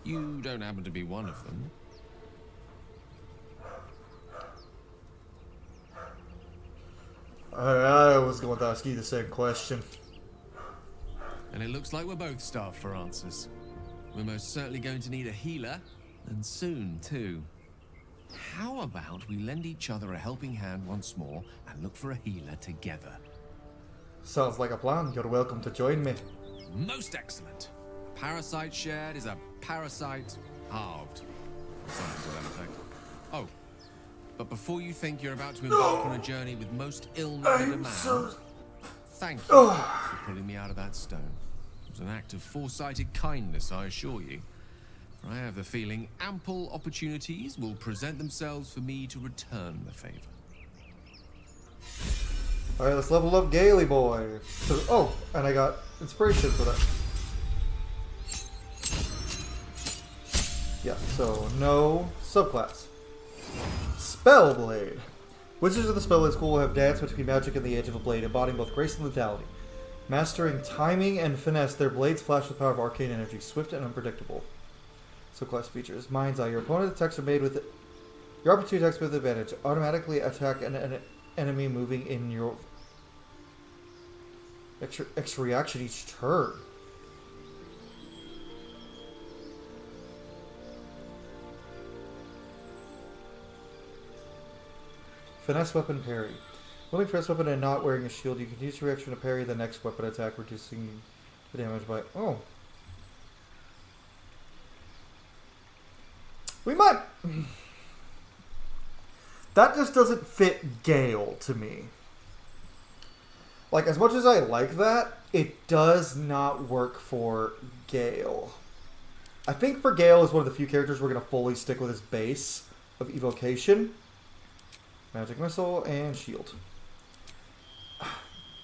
You don't happen to be one of them. I was going to ask you the same question. And it looks like we're both starved for answers. We're most certainly going to need a healer, and soon, too. How about we lend each other a helping hand once more and look for a healer together? Sounds like a plan. You're welcome to join me. Most excellent. Parasite shared is a parasite halved. Something to that effect. Oh, but before you think you're about to embark on a journey with most ill-mannered a man, thank you for pulling me out of that stone. It was an act of foresighted kindness, I assure you. For I have the feeling ample opportunities will present themselves for me to return the favor. Alright, let's level up Gaily Boy. Oh, and I got inspiration for that. Yeah, so no subclass. Spellblade. Wizards of the Spellblade School have danced between magic and the edge of a blade, embodying both grace and lethality. Mastering timing and finesse, their blades flash with the power of arcane energy, swift and unpredictable. Subclass features. Mind's Eye. Your opponent attacks are made with... Your opportunity attacks with advantage. Automatically attack an enemy moving in your... Extra reaction each turn. finesse weapon parry. Wielding finesse weapon and not wearing a shield, you can use your reaction to parry the next weapon attack, reducing the damage by... Oh. We might... That just doesn't fit Gale to me. Like, as much as I like that, it does not work for Gale. I think for Gale is one of the few characters we're going to fully stick with his base of evocation. Magic missile and shield.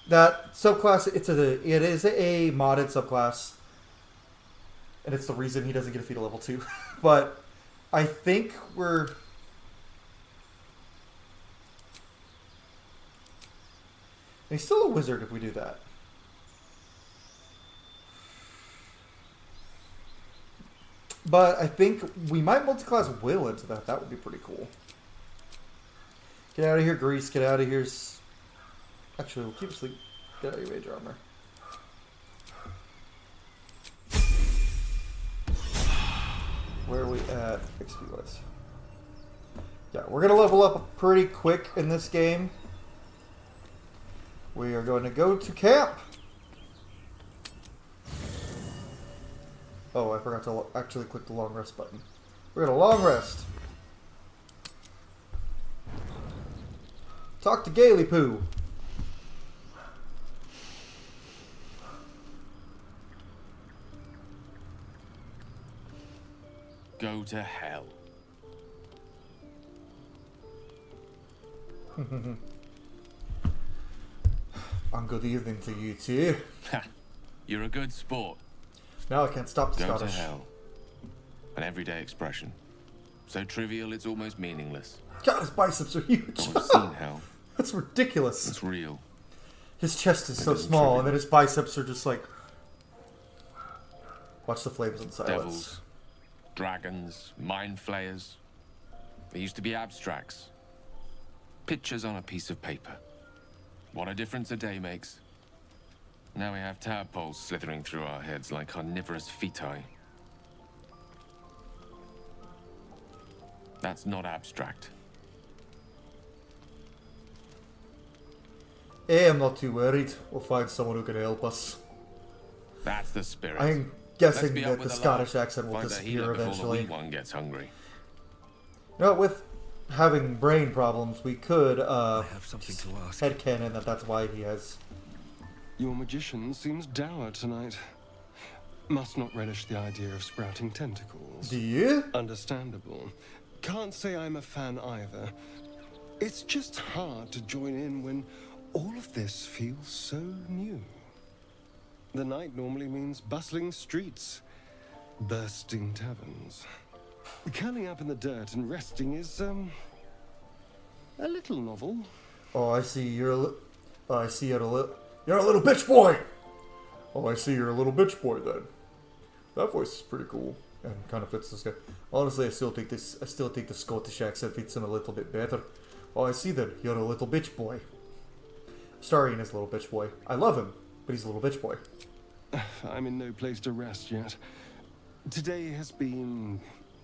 That subclass, it is a modded subclass. And it's the reason he doesn't get a feat at level 2. But I think we're... He's still a wizard if we do that. But I think we might multi-class Will into that. That would be pretty cool. Get out of here, Grease. Get out of here. Actually, we'll keep asleep. Get out of your mage armor. Where are we at XP-wise? Yeah, we're going to level up pretty quick in this game. We are going to go to camp. Oh, I forgot to actually click the long rest button. We're going to long rest. Talk to Gaily Poo. Go to hell. And good evening to you too. You're a good sport. Now I can't stop the Go Scottish. to hell. An everyday expression. So trivial it's almost meaningless. God, his biceps are huge. I've seen hell. That's ridiculous. It's real. His chest is so isn't small, trivial. and then his biceps are just like... Watch the flames in silence. Devils, dragons, mind flayers. They used to be abstracts. Pictures on a piece of paper. What a difference a day makes. Now we have tadpoles slithering through our heads like carnivorous feti. That's not abstract. Hey, I'm not too worried. We'll find someone who can help us. That's the spirit. I'm Let's guessing be up that with the a Scottish laugh. accent will Find a disappear healer before eventually. the wee one gets hungry. No, with having brain problems, we could I have something to ask. headcanon that that's why he has... Your magician seems dour tonight. Must not relish the idea of sprouting tentacles. Do you? Understandable. Can't say I'm a fan either. It's just hard to join in when all of this feels so new. The night normally means bustling streets, bursting taverns. Curling up in the dirt and resting is, a little novel. Oh, I see you're you're a little bitch boy! Oh, I see you're a little bitch boy then. That voice is pretty cool and kind of fits this guy. Honestly, I still think the Scottish accent fits him a little bit better. Oh, I see then. You're a little bitch boy. Starring as little bitch boy. I love him, but he's a little bitch boy. I'm in no place to rest yet. Today has been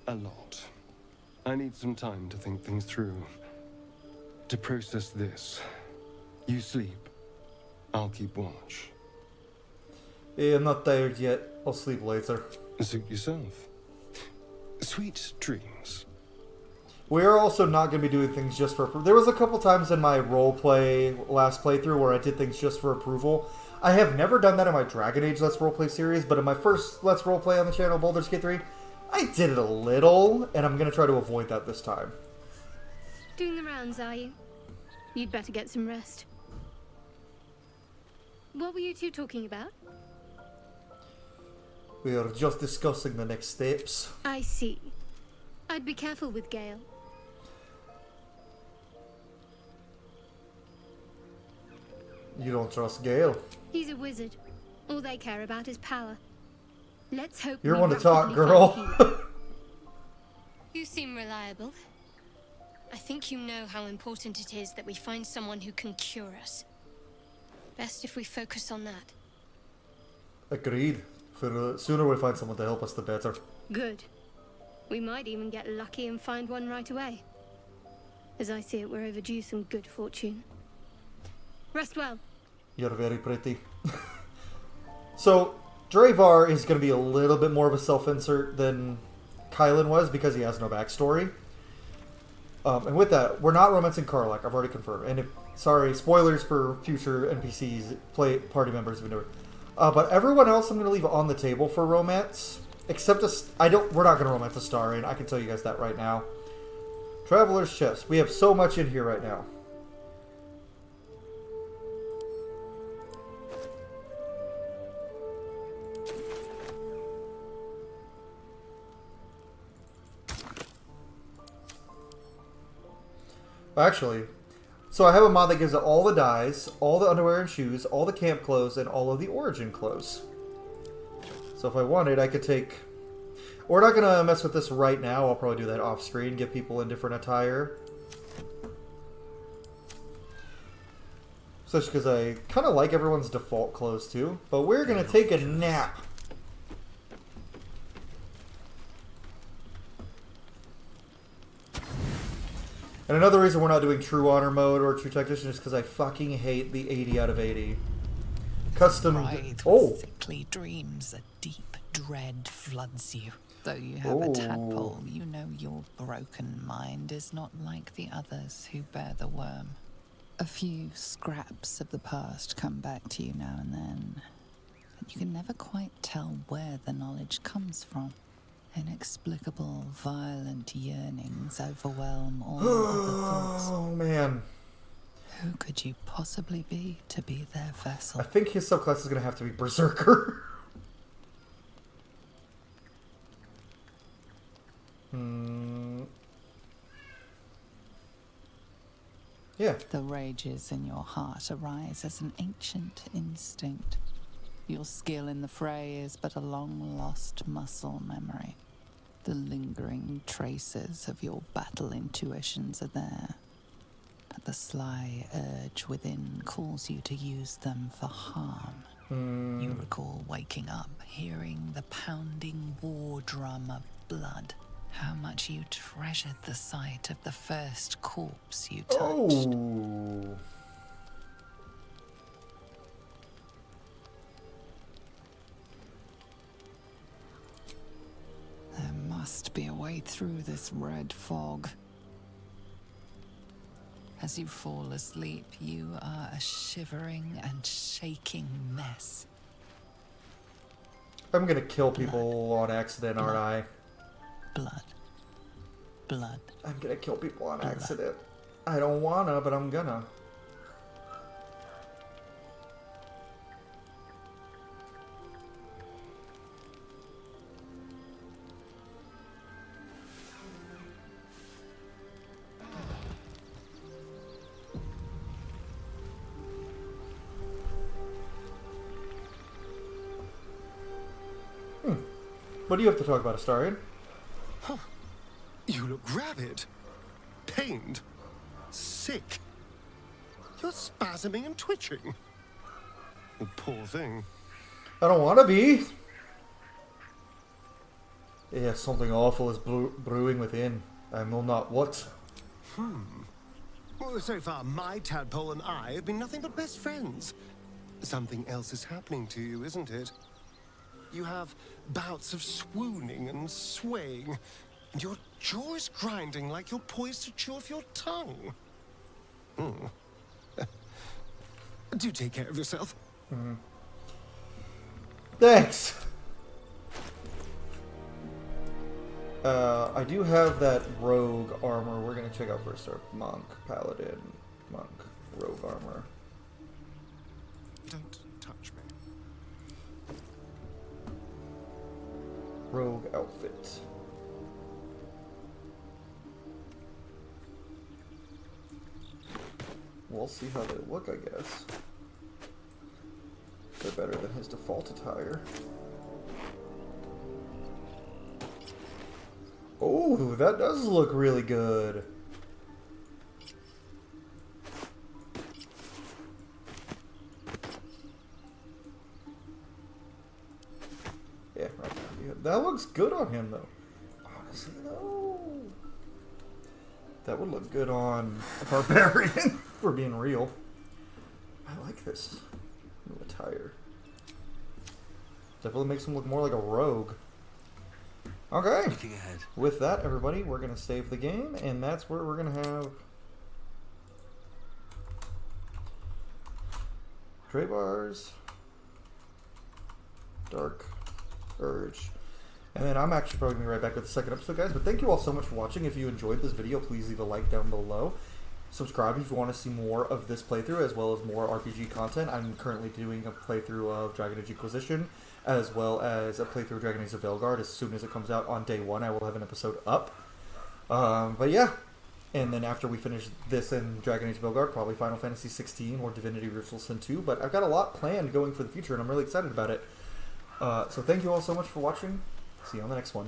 a lot. I need some time to think things through. To process this. You sleep. I'll keep watch. Hey, I'm not tired yet. I'll sleep later. Suit yourself. Sweet dreams. We are also not going to be doing things just for approval. There was a couple times in my roleplay last playthrough where I did things just for approval. I have never done that in my Dragon Age Let's Roleplay series, but in my first Let's Roleplay on the channel, Baldur's Gate 3, I did it a little, and I'm going to try to avoid that this time. Doing the rounds, are you? You'd better get some rest. What were you two talking about? We are just discussing the next steps. I see. I'd be careful with Gale. You don't trust Gale. He's a wizard. All they care about is power. Let's hope You're we one to talk, rapidly girl. find a healer. You seem reliable. I think you know how important it is that we find someone who can cure us. Best if we focus on that. Agreed. For the sooner we find someone to help us, the better. Good. We might even get lucky and find one right away. As I see it, we're overdue some good fortune. Rest well. You're very pretty. So, Dravar is going to be a little bit more of a self-insert than Kylan was because he has no backstory. And with that, we're not romancing Karlach. I've already confirmed. And sorry, spoilers for future NPCs, party members, if you know it. But everyone else I'm going to leave on the table for romance. Except we're not going to romance Astarion. I can tell you guys that right now. Traveler's Chest. We have so much in here right now. Actually, so I have a mod that gives it all the dyes, all the underwear and shoes, all the camp clothes, and all of the origin clothes. So if I wanted, I could take... We're not going to mess with this right now. I'll probably do that off screen, get people in different attire. Especially because I kind of like everyone's default clothes too. But we're going to take a nap. And another reason we're not doing True Honor mode or True Tactician is because I fucking hate the 80 out of 80. Custom... With sickly dreams, a deep dread floods you. Though you have a tadpole, you know your broken mind is not like the others who bear the worm. A few scraps of the past come back to you now and then, but you can never quite tell where the knowledge comes from. Inexplicable, violent yearnings overwhelm all other thoughts. Oh, man. Who could you possibly be to be their vessel? I think his subclass is going to have to be Berserker. Yeah. The rages in your heart arise as an ancient instinct. Your skill in the fray is but a long-lost muscle memory. The lingering traces of your battle intuitions are there, but the sly urge within calls you to use them for harm. You recall waking up, hearing the pounding war drum of blood. How much you treasured the sight of the first corpse you touched. Oh. There must be a way through this red fog. As you fall asleep, you are a shivering and shaking mess. I'm gonna kill people on accident, aren't I? Blood. Blood. I'm gonna kill people on accident. I don't wanna, but I'm gonna. What do you have to talk about, Astarion? Huh. You look rabid, pained, sick. You're spasming and twitching. You poor thing. I don't want to be. Yeah, something awful is brewing within. I will not what? Well, so far, my tadpole and I have been nothing but best friends. Something else is happening to you, isn't it? You have bouts of swooning and swaying, and your jaw is grinding like you're poised to chew off your tongue. Do take care of yourself. Thanks. I do have that rogue armor. We're gonna check out first our monk, paladin, monk, rogue armor. Don't touch me. Rogue outfit. We'll see how they look, I guess. They're better than his default attire. Oh, that does look really good. Yeah, right. That looks good on him, though. Honestly, though. That would look good on a barbarian. If we're being real. I like this. New attire. Definitely makes him look more like a rogue. Okay. Looking ahead. With that, everybody, we're going to save the game, and that's where we're going to have Dravar's Dark Urge. And then I'm actually probably going to be right back with the second episode, guys. But thank you all so much for watching. If you enjoyed this video, please leave a like down below. Subscribe if you want to see more of this playthrough, as well as more RPG content. I'm currently doing a playthrough of Dragon Age Inquisition, as well as a playthrough of Dragon Age of Velgard. As soon as it comes out on day 1, I will have an episode up. But yeah. And then after we finish this in Dragon Age Velgard, probably Final Fantasy 16 or Divinity Original Sin 2. But I've got a lot planned going for the future, and I'm really excited about it. So thank you all so much for watching. See you on the next one.